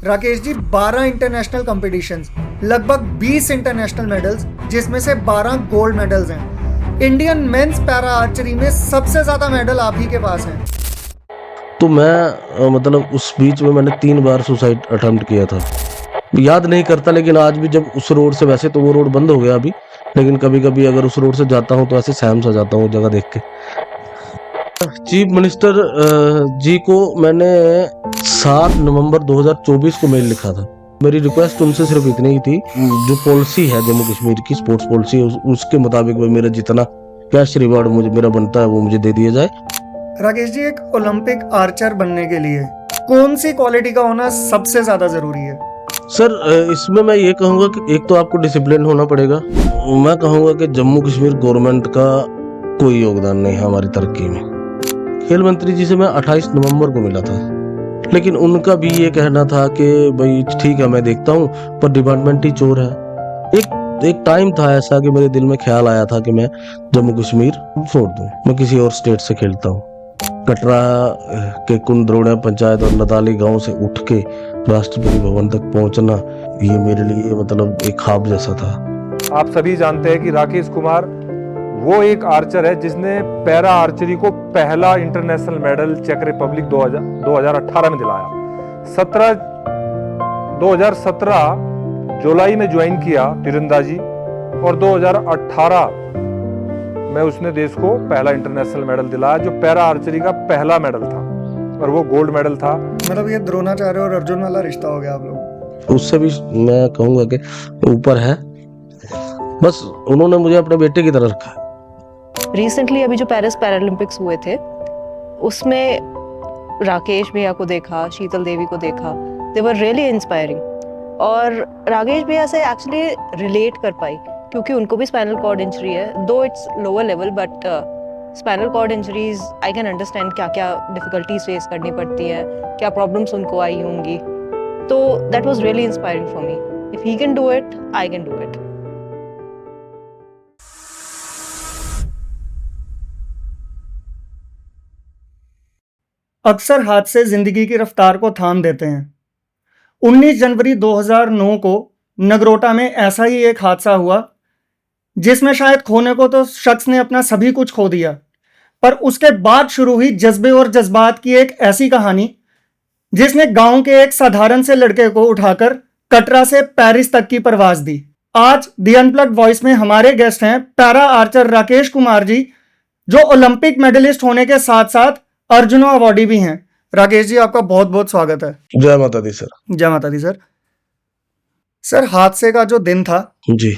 Rakesh ji 12 international competitions, लगभग 20 international medals, जिसमें से 12 गोल्ड मेडल्स हैं। इंडियन मेंस पैरा आर्चरी में सबसे ज्यादा मेडल आप ही के पास हैं। तो मैं मतलब उस बीच में मैंने 3 बार सुसाइड अटेम्प्ट किया था। याद नहीं करता, लेकिन आज भी जब उस रोड से, वैसे तो वो रोड बंद हो गया अभी, लेकिन कभी कभी अगर उस रोड से जाता हूँ तो ऐसे सहम सा जाता हूँ जगह देख के। चीफ मिनिस्टर जी को मैंने 7 नवंबर 2024 को मेल लिखा था। मेरी रिक्वेस्ट उनसे सिर्फ इतनी ही थी, जो पॉलिसी है जम्मू कश्मीर की, स्पोर्ट्स पॉलिसी, उसके मुताबिक वो मेरा जितना कैश रिवार्ड मुझे मेरा बनता है वो मुझे दे दिया जाए। राकेश जी, एक ओलंपिक आर्चर बनने के लिए कौन सी क्वालिटी का होना सबसे ज्यादा जरूरी है? सर, इसमें मैं ये कहूँगा कि एक तो आपको डिसिप्लिन होना पड़ेगा। मैं कहूँगा कि जम्मू कश्मीर गवर्नमेंट का कोई योगदान नहीं है हमारी तरक्की में। खेल मंत्री जी से मैं 28 नवंबर को मिला था, लेकिन उनका भी ये कहना था कि भाई ठीक है मैं देखता हूँ, पर डिपार्टमेंट ही चोर है। एक टाइम था ऐसा कि मेरे दिल में ख्याल आया था कि मैं जम्मू कश्मीर छोड़ दूं, मैं किसी और स्टेट से खेलता हूँ। कटरा के कुंद्रोड़ा पंचायत और नदाली गांव से उठ के राष्ट्रपति भवन तक पहुंचना, ये मेरे लिए मतलब एक ख्वाब जैसा था। आप सभी जानते हैं कि राकेश कुमार वो एक आर्चर है जिसने पैरा आर्चरी को पहला इंटरनेशनल मेडल चेक रिपब्लिक 2018 में दिलाया। 2017 जुलाई में ज्वाइन किया तीरंदाजी, और 2018 में उसने देश को पहला इंटरनेशनल मेडल दिलाया, जो पैरा आर्चरी का पहला मेडल था, और वो गोल्ड मेडल था। मतलब ये द्रोणाचार्य और अर्जुन वाला रिश्ता हो गया आप लोग। उससे भी मैं कहूंगा कि ऊपर है, बस उन्होंने मुझे अपने बेटे की तरह रखा। रिसेंटली अभी जो पेरिस पैरालंपिक्स हुए थे, उसमें राकेश भैया को देखा, शीतल देवी को देखा, दे वर रियली इंस्पायरिंग। और राकेश भैया से एक्चुअली रिलेट कर पाई, क्योंकि उनको भी स्पाइनल कॉर्ड इंजरी है, though it's lower level, but spinal cord injuries I can understand क्या क्या डिफिकल्टीज फेस करनी पड़ती है, क्या प्रॉब्लम्स उनको आई होंगी। तो that was really inspiring for me. If he can do it, I can do it. अक्सर हादसे जिंदगी की रफ्तार को थाम देते हैं। 19 जनवरी 2009 को नगरोटा में ऐसा ही एक हादसा हुआ, जिसमें शायद खोने को तो शख्स ने अपना सभी कुछ खो दिया, पर उसके बाद शुरू हुई जज्बे और जज्बात की एक ऐसी कहानी, जिसने गांव के एक साधारण से लड़के को उठाकर कटरा से पेरिस तक की परवाज दी। आज दी अनप्लग्ड वॉइस में हमारे गेस्ट हैं पैरा आर्चर राकेश कुमार जी, जो ओलंपिक मेडलिस्ट होने के साथ साथ अर्जुन अवार्डी भी हैं। राकेश जी, आपका बहुत बहुत स्वागत है। जय माता दी सर। जय माता दी सर। सर, हादसे का जो दिन था जी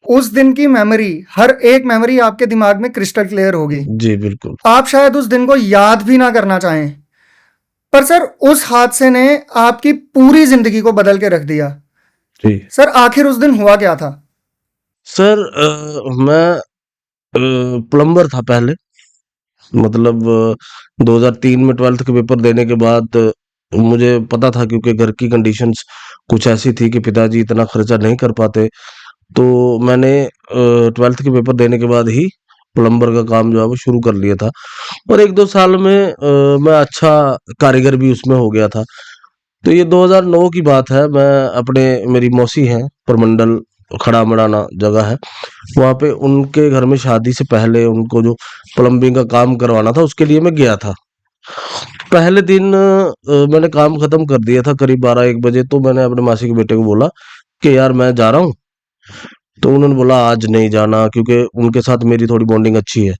उस दिन की मेमोरी, हर एक मेमोरी आपके दिमाग में क्रिस्टल क्लियर होगी। जी बिल्कुल। आप शायद उस दिन को याद भी ना करना चाहें, पर सर उस हादसे ने आपकी पूरी जिंदगी को बदल के रख दिया। जी सर, आखिर उस दिन हुआ क्या था? सर, मैं प्लम्बर था पहले, मतलब 2003 में 12th के पेपर देने के बाद मुझे पता था, क्योंकि घर की कंडीशंस कुछ ऐसी थी कि पिताजी इतना खर्चा नहीं कर पाते, तो मैंने 12th के पेपर देने के बाद ही प्लम्बर का काम जो है वो शुरू कर लिया था, और 1-2 साल में मैं अच्छा कारीगर भी उसमें हो गया था। तो ये 2009 की बात है। मैं अपने, मेरी मौसी है परमंडल, खड़ा मड़ाना जगह है, वहाँ पे उनके घर में शादी से पहले उनको जो प्लम्बिंग का काम करवाना था, उसके लिए मैं गया था। पहले दिन मैंने काम खत्म कर दिया था करीब 12-1 बजे, तो मैंने अपने मासी के बेटे को बोला कि यार मैं जा रहा हूँ। तो उन्होंने बोला आज नहीं जाना, क्योंकि उनके साथ मेरी थोड़ी बॉन्डिंग अच्छी है,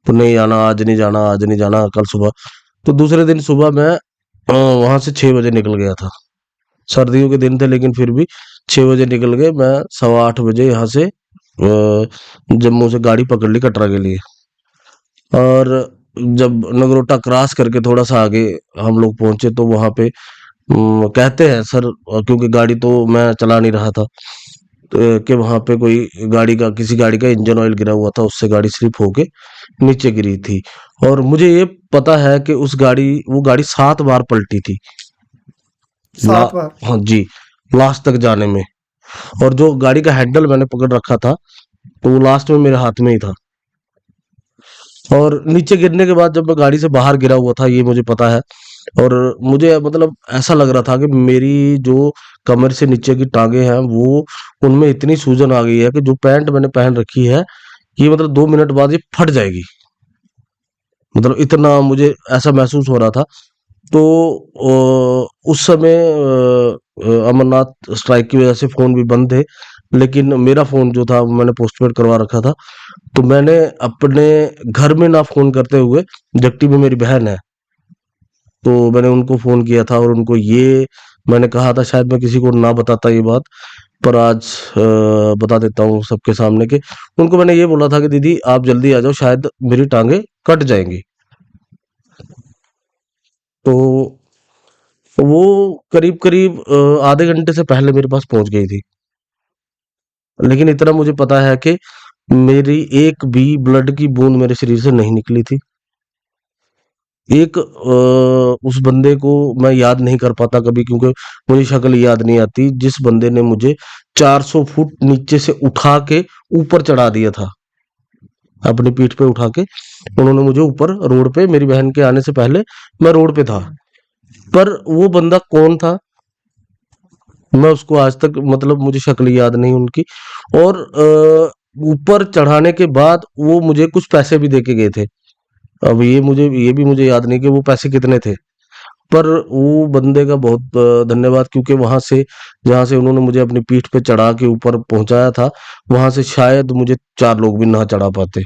तो नहीं जाना, आज नहीं जाना, आज नहीं जाना, कल सुबह। तो दूसरे दिन सुबह मैं वहां से 6 बजे निकल गया था। सर्दियों के दिन थे, लेकिन फिर भी 6 बजे निकल गए। मैं 8:15 बजे यहाँ से जम्मू से गाड़ी पकड़ ली कटरा के लिए, और जब नगरोटा क्रॉस करके थोड़ा सा आगे हम लोग पहुंचे, तो वहां पे कहते हैं सर, क्योंकि गाड़ी तो मैं चला नहीं रहा था, कि वहां पे कोई गाड़ी का, किसी गाड़ी का इंजन ऑयल गिरा हुआ था, उससे गाड़ी स्लिप होके नीचे गिरी थी। और मुझे ये पता है कि वो गाड़ी 7 बार पलटी थी। 7 बार? हाँ जी, लास्ट तक जाने में। और जो गाड़ी का हैंडल मैंने पकड़ रखा था, तो वो लास्ट में मेरे हाथ में ही था। और नीचे गिरने के बाद जब मैं गाड़ी से बाहर गिरा हुआ था, ये मुझे पता है और मुझे मतलब ऐसा लग रहा था कि मेरी जो कमर से नीचे की टांगे हैं वो उनमें इतनी सूजन आ गई है कि जो पैंट मैंने पहन रखी है ये मतलब 2 मिनट बाद ये फट जाएगी। मतलब इतना मुझे ऐसा महसूस हो रहा था। तो उस समय अमरनाथ स्ट्राइक की वजह से फ़ोन भी बंद थे, लेकिन मेरा फ़ोन जो था वो मैंने पोस्टपेड करवा रखा था। तो मैंने अपने घर में ना फ़ोन करते हुए, जबकि में मेरी बहन है, तो मैंने उनको फ़ोन किया था और उनको ये मैंने कहा था, शायद मैं किसी को ना बताता ये बात, पर आज बता देता हूँ सबके सामने कि उनको मैंने ये बोला था कि दीदी आप जल्दी आ जाओ, शायद मेरी टाँगें कट जाएँगी। तो वो करीब-करीब आधे घंटे से पहले मेरे पास पहुँच गई थी। लेकिन इतना मुझे पता है कि मेरी एक भी ब्लड की बूँद मेरे शरीर से नहीं निकली थी। उस बंदे को मैं याद नहीं कर पाता कभी, क्योंकि मुझे शक्ल याद नहीं आती, जिस बंदे ने मुझे 400 फुट नीचे से उठा के ऊपर चढ़ा दिया था। अपनी पीठ पे उठा के उन्होंने मुझे ऊपर रोड पे, मेरी बहन के आने से पहले मैं रोड पे था। पर वो बंदा कौन था? मैं उसको आज तक मतलब मुझे शक्ल याद नहीं उनकी। और ऊपर चढ़ाने के बाद वो मुझे कुछ पैसे भी दे के गए थे। अब ये भी मुझे याद नहीं कि वो पैसे कितने थे। पर वो बंदे का बहुत धन्यवाद, क्योंकि वहाँ से जहाँ से उन्होंने मुझे अपनी पीठ पे चढ़ा के ऊपर पहुँचाया था, वहाँ से शायद मुझे 4 लोग भी ना चढ़ा पाते।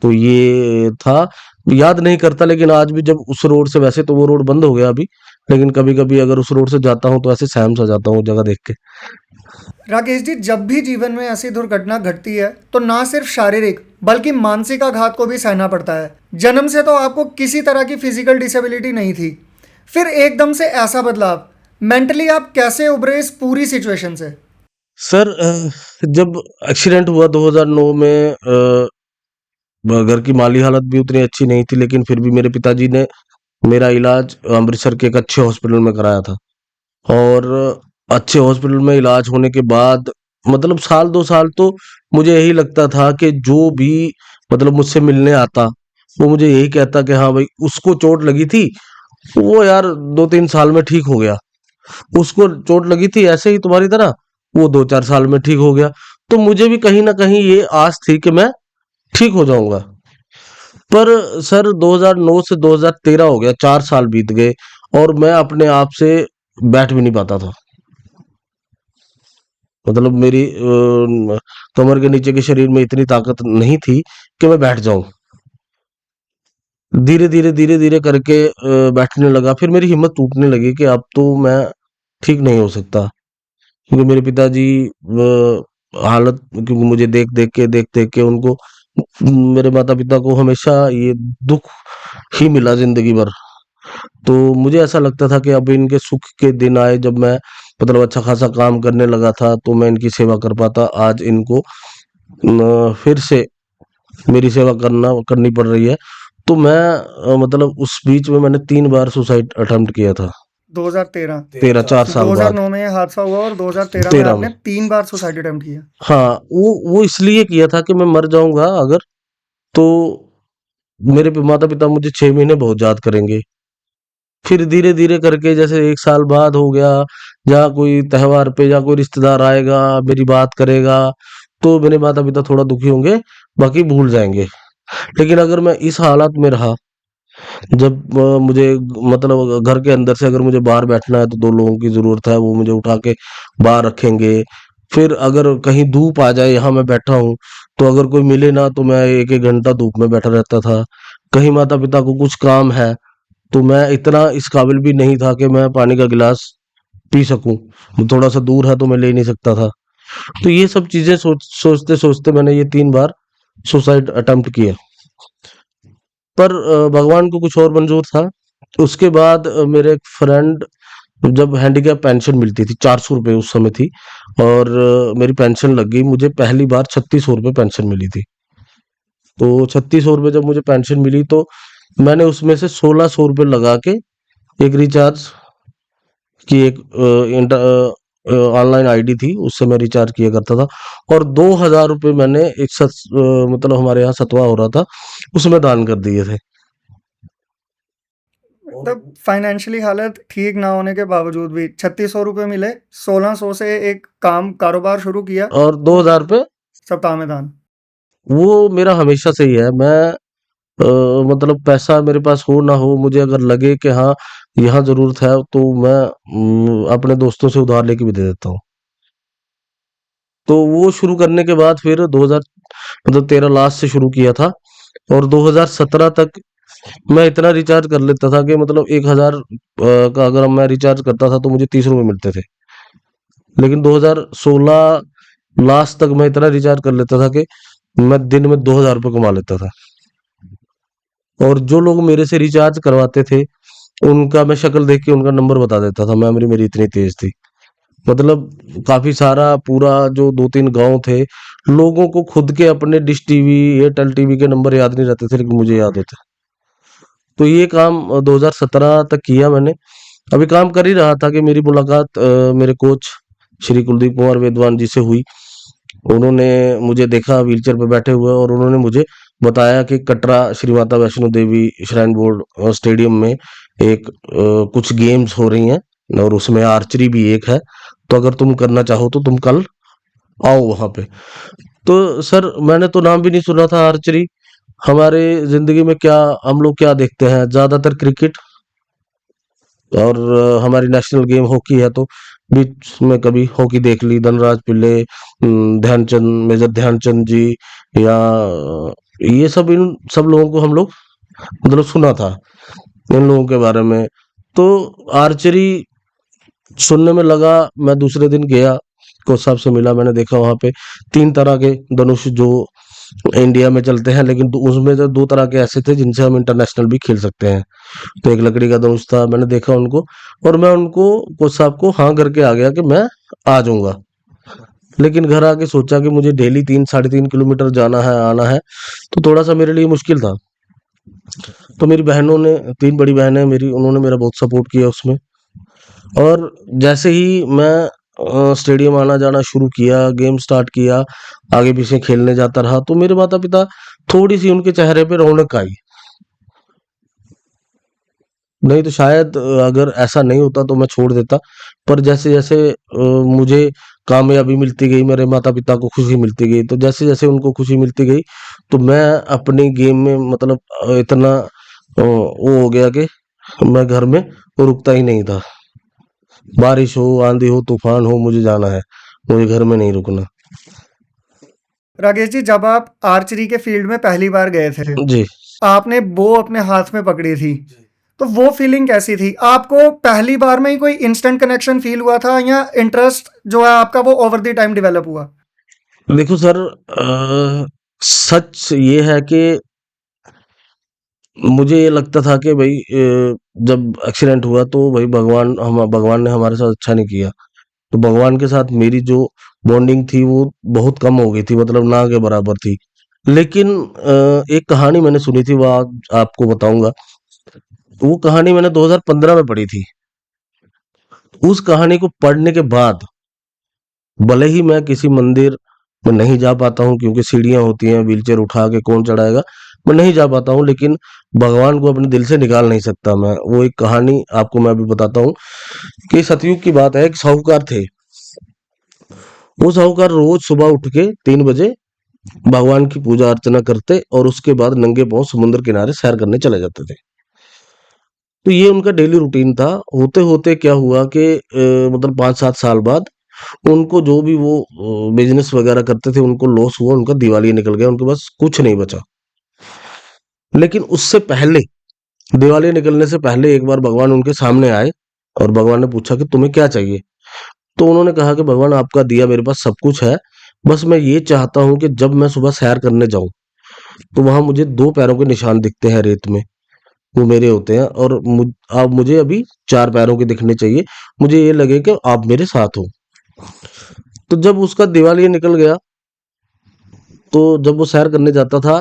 तो ये था, याद नहीं करता, लेकिन आज भी जब उस रोड से, वैसे तो वो रोड बंद हो गया अभी, लेकिन कभी-कभी अगर उस रोड से जाता हूँ तो ऐसे सहम सा जाता हूँ वो जगह देख के। राकेश जी, जब भी जीवन में ऐसी दुर्घटना घटती है तो ना सिर्फ शारीरिक बल्कि मानसिक आघात को भी सहना पड़ता है। जन्म से तो आपको किसी तरह की फिजिकल डिसेबिलिटी नहीं थी, फिर एकदम से ऐसा बदलाव, मेंटली आप कैसे उभरे इस पूरी सिचुएशन से? सर जब एक्सीडेंट हुआ 2009 में, घर की माली हालत भी उतनी अच्छी नहीं थी, लेकिन फिर भी मेरे पिताजी ने मेरा इलाज अमृतसर के एक अच्छे हॉस्पिटल में कराया था। और अच्छे हॉस्पिटल में इलाज होने के बाद मतलब साल 2 साल तो मुझे यही लगता था कि जो भी मतलब मुझसे मिलने आता, वो मुझे यही कहता कि हाँ भाई, उसको चोट लगी थी, वो यार 2-3 साल में ठीक हो गया। उसको चोट लगी थी ऐसे ही तुम्हारी तरह, वो 2-4 साल में ठीक हो गया। तो मुझे भी कहीं न कहीं ये आस थी कि मैं ठीक हो जाऊँगा। पर सर 2009 से 2013 हो गया, 4 साल बीत गए और मैं अपने आप से बैठ भी नहीं पाता था। मतलब मेरी कमर के नीचे के शरीर में इतनी ताकत नहीं थी कि मैं बैठ जाऊँ। धीरे-धीरे करके बैठने लगा, फिर मेरी हिम्मत टूटने लगी कि अब तो मैं ठीक नहीं हो सकता। क्योंकि मेरे पिताजी हालत, क्योंकि मुझे देख-देख के उनको, मेरे माता-पिता को हमेशा ये दुःख ही मिला ज़िंदगी भर। तो मुझे ऐसा लगता था कि अब इनके सुख के दिन आए, जब मैं मतलब अच्छा खासा काम करने लगा था, तो मैं इनकी सेवा कर पाता। आज इनको फिर से मेरी सेवा करनी पड़ रही है। तो मैं मतलब उस बीच में मैंने 3 बार सुसाइड अटेम्प्ट किया था। 2013। 13 4 साल बाद 2009 में ये हादसा हुआ और 2013 में 13 में। आपने 3 बार सुसाइड अटेम्प्ट किया। हाँ, वो इसलिए किया था कि मैं मर जाऊँगा अगर, तो मेरे माता-पिता मुझे 6 महीने बहुत याद करेंगे। फिर धीरे-धीरे करके जैसे 1 साल बाद हो गया, या कोई त्योहार पे या कोई रिश्तेदार आएगा, मेरी बात करेगा, तो मेरे माता-पिता थोड़ा दुखी होंगे, बाकी भूल जाएँगे। लेकिन अगर मैं इस हालत में रहा, जब मुझे मतलब घर के अंदर से अगर मुझे बाहर बैठना है तो 2 लोगों की ज़रूरत है, वो मुझे उठा के बाहर रखेंगे। फिर अगर कहीं धूप आ जाए, यहाँ मैं बैठा हूँ, तो अगर कोई मिले ना तो मैं 1-1 घंटा धूप में बैठा रहता था। कहीं माता-पिता को कुछ काम है, तो मैं इतना इस काबिल भी नहीं था कि मैं पानी का गिलास पी सकूँ। थोड़ा-सा दूर है तो मैं ले ही नहीं सकता था। तो ये सब चीज़ें सोचते-सोचते मैंने ये 3 बार सुसाइड अटेम्प्ट किया। पर भगवान को कुछ और मंज़ूर था। उसके बाद मेरे एक फ्रेंड, जब हैंडीकैप पेंशन मिलती थी, ₹400 उस समय थी, और मेरी पेंशन लग गई, मुझे पहली बार ₹3600 पेंशन मिली थी। तो ₹3600 जब मुझे पेंशन मिली, तो मैंने उसमें से ₹1600 लगा के एक रिचार्ज की एक ऑनलाइन आईडी थी, उससे मैं रिचार्ज किया करता था, और ₹2000 मैंने एक मतलब हमारे यहाँ सतवा हो रहा था, उसमें दान कर दिए थे। मतलब फाइनेंशियली हालत ठीक ना होने के बावजूद भी 3600 रुपये मिले, 1600 से एक कारोबार शुरू किया, और 2000 पे सप्ताह में दान। वो मेरा हमेशा से ही है। मैं मतलब पैसा मेरे पास हो ना हो, मुझे अगर लगे कि हाँ यहाँ जरूरत है तो मैं अपने दोस्तों से उधार लेके भी दे देता हूँ। तो वो शुरू करने के बाद फिर 2000 मतलब 13 लास्ट से शुरू किया था, और 2017 तक मैं इतना रिचार्ज कर लेता था कि मतलब 1000 का अगर मैं रिचार्ज करता था तो मुझे 30 रुपये मिलते थे। लेकिन 2016 लास्ट तक मैं इतना रिचार्ज कर लेता था कि मैं दिन में 2000 रुपये कमा लेता था। और जो लोग मेरे से रिचार्ज करवाते थे उनका मैं शक्ल देख के उनका नंबर बता देता था, मेमोरी मेरी इतनी तेज थी। मतलब काफी सारा पूरा जो 2-3 गांव थे, लोगों को खुद के अपने डिश टीवी एयरटेल टीवी के नंबर याद नहीं रहते थे, लेकिन मुझे याद होते। तो ये काम 2017 तक किया मैंने। अभी काम कर ही रहा था कि मेरी मुलाकात मेरे कोच श्री कुलदीप कुमार वेदवान जी से हुई। उन्होंने मुझे देखा व्हीलचेयर पे बैठे हुए, और उन्होंने मुझे बताया कि Katra Shri Mata Vaishno Devi shrine board stadium में एक कुछ गेम्स हो रही हैं, और उसमें आर्चरी भी एक है, तो अगर तुम करना चाहो तो तुम कल आओ वहां पे। तो सर मैंने तो नाम भी नहीं सुना था आर्चरी। हमारे जिंदगी में क्या हम लोग क्या देखते हैं, ज्यादातर क्रिकेट, और हमारी नेशनल गेम हॉकी है, तो बीच में कभी हॉकी देख ली, धनराज पिल्ले, ध्यानचंद, मेजर ध्यानचंद जी, या ये सब, इन सब लोगों को हम लोग मतलब सुना था इन लोगों के बारे में। तो आर्चरी सुनने में लगा। मैं दूसरे दिन गया, कोच साहब से मिला, मैंने देखा वहां पे 3 तरह के धनुष जो इंडिया में चलते हैं, लेकिन उसमें तो 2 तरह के ऐसे थे जिनसे हम इंटरनेशनल भी खेल सकते हैं। तो एक लकड़ी का धनुष था, मैंने देखा उनको, और मैं उनको कोच साहब को हाँ करके आ गया कि मैं आ जाऊंगा। लेकिन घर आके सोचा कि मुझे डेली 3-3.5 किलोमीटर जाना है, आना है, तो थोड़ा सा मेरे लिए मुश्किल था। तो मेरी बहनों ने, 3 बड़ी बहनें मेरी, उन्होंने मेरा बहुत सपोर्ट किया उसमें। और जैसे ही मैं स्टेडियम आना जाना शुरू किया, गेम स्टार्ट किया, आगे पीछे खेलने जाता रहा, तो मेरे माता पिता, थोड़ी सी उनके चेहरे पे रौनक आई। नहीं तो शायद अगर ऐसा नहीं होता तो मैं छोड़ देता। पर जैसे जैसे मुझे कामयाबी मिलती गई, मेरे माता पिता को खुशी मिलती गई, तो जैसे जैसे उनको खुशी मिलती गई, तो मैं अपनी गेम में मतलब इतना वो हो गया कि मैं घर में रुकता ही नहीं था। बारिश हो, आंधी हो, तूफान हो, मुझे जाना है, मुझे घर में नहीं रुकना। राकेश जी, जब आप आर्चरी के फील्ड में पहली बार गए थे, जी। आपने बो अपने हाथ में पकड़ी थी, तो वो फीलिंग कैसी थी? आपको पहली बार में ही कोई इंस्टेंट कनेक्शन फील हुआ था, या इंटरेस्ट जो है आपका वो ओवर द टाइम डेवलप हुआ? देखो सर, सच ये है कि मुझे ये लगता था कि भाई जब एक्सीडेंट हुआ तो भाई भगवान ने हमारे साथ अच्छा नहीं किया। तो भगवान के साथ मेरी जो बॉन्डिंग थी वो बहुत कम हो गई थी, मतलब ना के बराबर थी। लेकिन एक कहानी मैंने सुनी थी, वो आज आपको बताऊंगा। वो कहानी मैंने 2015 में पढ़ी थी। उस कहानी को पढ़ने के बाद, भले ही मैं किसी मंदिर में नहीं जा पाता हूँ क्योंकि सीढ़ियां होती हैं, व्हीलचेयर उठा के कौन चढ़ाएगा, मैं नहीं जा पाता हूँ, लेकिन भगवान को अपने दिल से निकाल नहीं सकता मैं। वो एक कहानी आपको मैं अभी बताता हूँ कि सतयुग की बात है। एक साहूकार थे। वो साहूकार रोज सुबह उठ के 3 बजे भगवान की पूजा अर्चना करते, और उसके बाद नंगे पांव समुद्र किनारे सैर करने चले जाते थे। तो ये उनका डेली रूटीन था। होते होते क्या हुआ कि मतलब 5-7 साल बाद उनको जो भी वो बिजनेस वगैरह करते थे उनको लॉस हुआ, उनका दिवालिया निकल गया, उनके पास कुछ नहीं बचा। लेकिन उससे पहले, दिवालिया निकलने से पहले एक बार भगवान उनके सामने आए, और भगवान ने पूछा कि तुम्हें क्या चाहिए। तो उन्होंने कहा कि भगवान, आपका दिया मेरे पास सब कुछ है, बस मैं ये चाहता हूं कि जब मैं सुबह सैर करने जाऊं तो वहां मुझे 2 पैरों के निशान दिखते हैं रेत में, वो मेरे होते हैं, और आप मुझे अभी 4 पैरों के दिखने चाहिए, मुझे ये लगे कि आप मेरे साथ हो। तो जब उसका दिवालिया निकल गया, तो जब वो सैर करने जाता था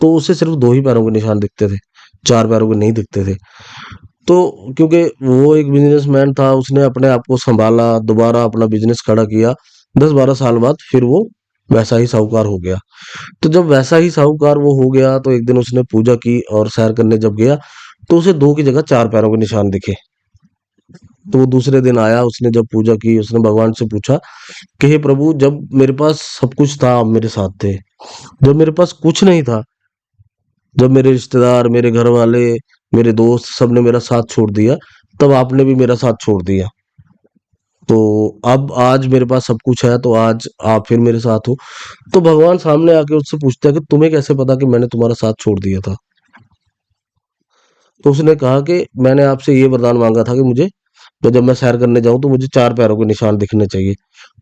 तो उसे सिर्फ 2 ही पैरों के निशान दिखते थे, 4 पैरों के नहीं दिखते थे। तो क्योंकि वो एक बिजनेसमैन था, उसने अपने आप को संभाला, दोबारा अपना बिजनेस खड़ा किया। 10-12 साल बाद फिर वो वैसा ही साहूकार हो गया। तो जब वैसा ही साहूकार वो हो गया तो एक दिन उसने पूजा की और सैर करने जब गया तो उसे 2 की जगह 4 पैरों के निशान दिखे। तो वो दूसरे दिन आया, उसने जब पूजा की, उसने भगवान से पूछा कि हे प्रभु, जब मेरे पास सब कुछ था आप मेरे साथ थे, जब मेरे पास कुछ नहीं था, जब मेरे रिश्तेदार, मेरे घर वाले, मेरे दोस्त सबने मेरा साथ छोड़ दिया, तब आपने भी मेरा साथ छोड़ दिया। तो अब आज मेरे पास सब कुछ है तो आज आप फिर मेरे साथ हो। तो भगवान सामने आके उससे पूछता है कि तुम्हें कैसे पता कि मैंने तुम्हारा साथ छोड़ दिया था? तो उसने कहा कि मैंने आपसे ये वरदान मांगा था कि मुझे, तो जब मैं सैर करने जाऊं तो मुझे 4 पैरों के निशान दिखने चाहिए।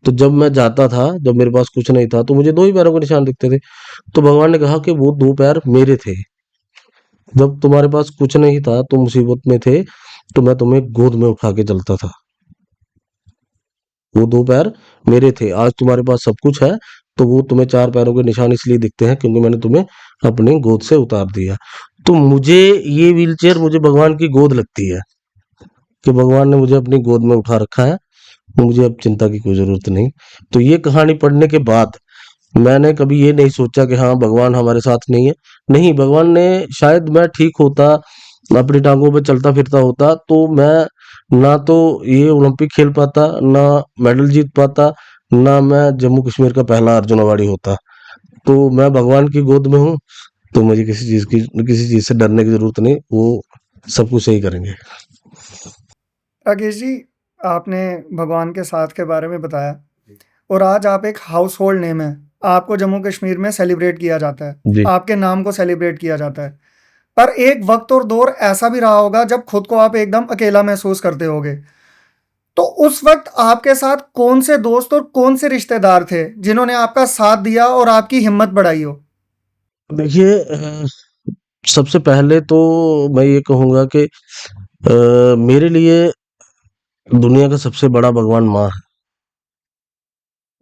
तो जब मैं जाता था, जब मेरे पास कुछ नहीं था, तो मुझे 2 ही पैरों के निशान दिखते थे। तो भगवान ने कहा कि वो 2 पैर मेरे थे। जब तुम्हारे पास कुछ नहीं था, तुम मुसीबत में थे, तो मैं तुम्हें गोद में उठा के चलता था। वो 2 पैर मेरे थे। आज तुम्हारे पास सब कुछ है, तो वो तुम्हें 4 पैरों के निशान इसलिए दिखते हैं क्योंकि मैंने तुम्हें अपनी गोद से उतार दिया। तो मुझे ये व्हीलचेयर, मुझे भगवान की गोद लगती है कि भगवान ने मुझे अपनी गोद में उठा रखा है, मुझे अब चिंता की कोई ज़रूरत नहीं। तो ये कहानी पढ़ने के बाद मैंने कभी ये नहीं सोचा कि हाँ, भगवान हमारे साथ नहीं है। नहीं, भगवान ने, शायद मैं ठीक होता, अपनी टाँगों पे चलता-फिरता होता, तो मैं ना तो ये ओलंपिक खेल पाता, ना मेडल जीत पाता, ना मैं जम्मू कश्मीर का पहला अर्जुन अवार्डी होता। तो मैं भगवान की गोद में हूँ, तो मुझे किसी चीज़ से डरने की ज़रूरत नहीं, वो सब कुछ सही करेंगे। राकेश जी, आपने भगवान के साथ के बारे में बताया और आज आप एक हाउस होल्ड नेम है। आपको जम्मू कश्मीर में सेलिब्रेट किया जाता है, जी। आपके नाम को सेलिब्रेट किया जाता है। पर एक वक्त और दौर ऐसा भी रहा होगा जब खुद को आप एकदम अकेला महसूस करते होगे। तो उस वक्त आपके साथ कौन से दोस्त और कौन से रिश्तेदार थे जिन्होंने आपका साथ दिया और आपकी हिम्मत बढ़ाई हो? देखिए, सबसे पहले तो मैं ये कहूँगा कि मेरे लिए दुनिया का सबसे बड़ा भगवान माँ है।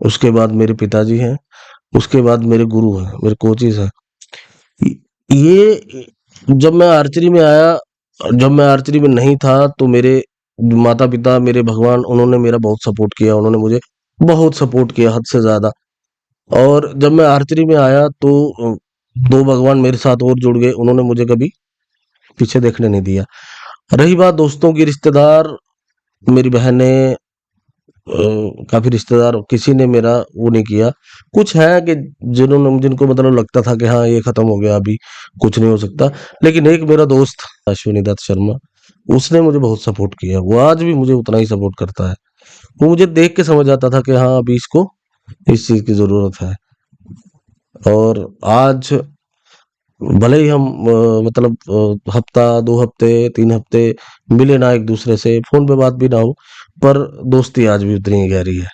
उसके बाद मेरे पिताजी हैं, उसके बाद मेरे गुरु हैं, मेरे कोचेज़ हैं। ये जब मैं आर्चरी में आया, जब मैं आर्चरी में नहीं था, तो मेरे माता-पिता, मेरे भगवान, उन्होंने मेरा बहुत सपोर्ट किया, उन्होंने मुझे बहुत सपोर्ट किया, हद से ज़्यादा। और जब मैं आर्चरी में आया तो 2 भगवान मेरे साथ और जुड़ गए, उन्होंने मुझे कभी पीछे देखने नहीं दिया। रही बात दोस्तों की, रिश्तेदार, मेरी बहनें, काफ़ी रिश्तेदार, किसी ने मेरा वो नहीं किया। कुछ हैं कि जिनको मतलब लगता था कि हाँ, ये खत्म हो गया, अभी कुछ नहीं हो सकता। लेकिन एक मेरा दोस्त अश्विनी दत्त शर्मा, उसने मुझे बहुत सपोर्ट किया। वो आज भी मुझे उतना ही सपोर्ट करता है। वो मुझे देख के समझ आता था कि हाँ, अभी इसको इस चीज़ की ज़रूरत है। और आज भले ही हम मतलब हफ्ता, 2 हफ्ते, 3 हफ्ते मिले ना एक दूसरे से, फोन पे बात भी ना हो, पर दोस्ती आज भी उतनी ही गहरी है।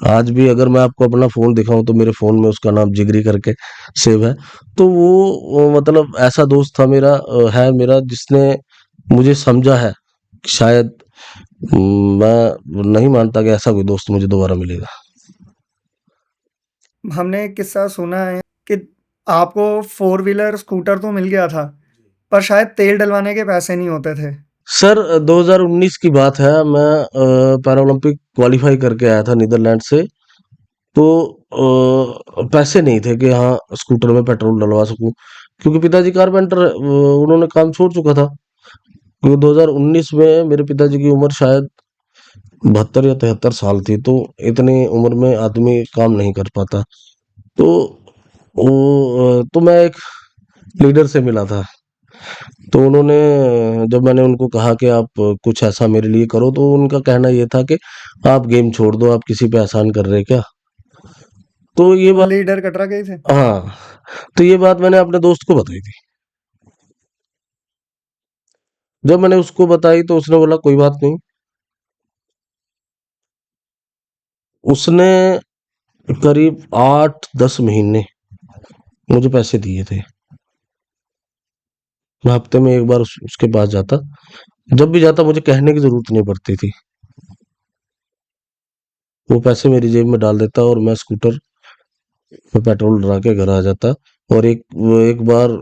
आज भी अगर मैं आपको अपना फोन दिखाऊं तो मेरे फोन में उसका नाम जिगरी करके सेव है। तो वो मतलब ऐसा दोस्त था मेरा, है मेरा, जिसने मुझे समझा है कि शायद मैं नहीं मानता कि ऐसा कोई दोस्त मुझे दोबारा मिलेगा। हमने एक किस्सा सुना है कि आपको 4 व्हीलर स्कूटर तो मिल गया था, पर शायद तेल डलवाने के पैसे नहीं होते थे। सर, 2019 की बात है, मैं पैरालंपिक क्वालिफाई करके आया था नीदरलैंड से। तो पैसे नहीं थे कि हाँ, स्कूटर में पेट्रोल डलवा सकूं, क्योंकि पिताजी कारपेंटर, उन्होंने काम छोड़ चुका था। क्योंकि 2019 में मेरे पिताजी की उम्र शायद 72 या 73 साल थी, तो इतनी उम्र में आदमी काम नहीं कर पाता। तो तो मैं एक लीडर से मिला था। तो उन्होंने, जब मैंने उनको कहा कि आप कुछ ऐसा मेरे लिए करो, तो उनका कहना ये था कि आप गेम छोड़ दो, आप किसी पे एहसान कर रहे क्या? तो ये बात, लीडर कटरा गए थे। हाँ, तो ये बात मैंने अपने दोस्त को बताई थी। जब मैंने उसको बताई तो उसने बोला कोई बात नहीं। उसने करीब 8-10 महीने मुझे पैसे दिए थे। मैं हफ्ते में एक बार उसके पास जाता। जब भी जाता मुझे कहने की जरूरत नहीं पड़ती थी। वो पैसे मेरी जेब में डाल देता और मैं स्कूटर में पेट्रोल डला के घर आ जाता। और एक बार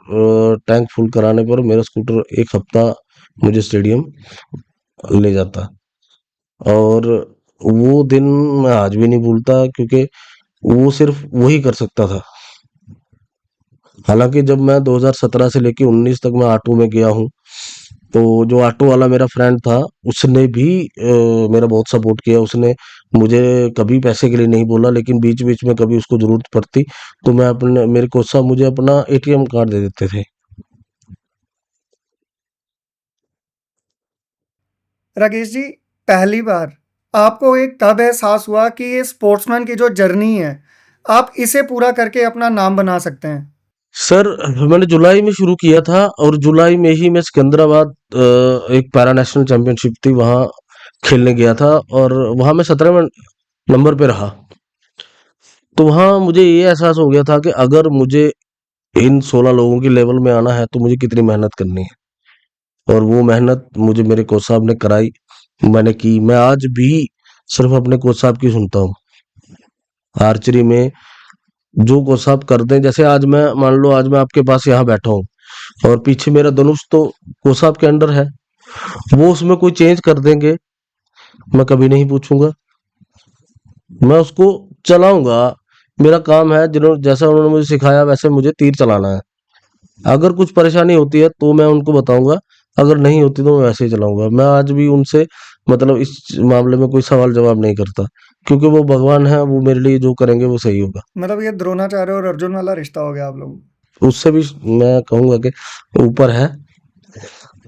टैंक फुल कराने पर मेरा स्कूटर एक हफ्ता मुझे स्टेडियम ले जाता। और वो दिन मैं आज भी नहीं भूलता, क्योंकि वो सिर्फ वही कर सकता था। हालांकि जब मैं 2017 से लेके 19 तक मैं ऑटो में गया हूँ, तो जो ऑटो वाला मेरा फ्रेंड था, उसने भी मेरा बहुत सपोर्ट किया। उसने मुझे कभी पैसे के लिए नहीं बोला, लेकिन बीच बीच में कभी उसको जरूरत पड़ती तो मैं अपने मेरे कोच साहब मुझे अपना एटीएम कार्ड दे देते थे। राकेश जी, पहली बार आपको एक कब एहसास हुआ कि ये स्पोर्ट्समैन की जो जर्नी है, आप इसे पूरा करके अपना नाम बना सकते हैं? सर, मैंने जुलाई में शुरू किया था और जुलाई में ही मैं सिकंदराबाद एक पैरा नेशनल चैंपियनशिप थी, वहाँ खेलने गया था और वहाँ मैं 17वें नंबर पे रहा। तो वहाँ मुझे ये एहसास हो गया था कि अगर मुझे इन 16 लोगों की लेवल में आना है तो मुझे कितनी मेहनत करनी है, और वो मेहनत मुझे मेरे कोच साहब ने कराई, मैंने की। मैं आज भी सिर्फ अपने कोच साहब की सुनता हूँ। आर्चरी में जो कोच साहब कर दें, जैसे आज मैं मान लो आज मैं आपके पास यहाँ बैठा हूँ और पीछे मेरा धनुष तो कोच साहब के अंडर है, वो उसमें कोई चेंज कर देंगे, मैं कभी नहीं पूछूंगा, मैं उसको चलाऊंगा। मेरा काम है, जिन्होंने जैसा उन्होंने मुझे सिखाया वैसे मुझे तीर चलाना है। अगर कुछ परेशानी होती है तो मैं उनको बताऊंगा, अगर नहीं होती तो मैं वैसे ही चलाऊंगा। मैं आज भी उनसे मतलब इस मामले में कोई सवाल जवाब नहीं करता, क्योंकि वो भगवान है, वो मेरे लिए जो करेंगे वो सही होगा। मतलब ये द्रोणाचार्य और अर्जुन वाला रिश्ता हो गया आप लोगों उससे भी मैं कहूंगा कि ऊपर है,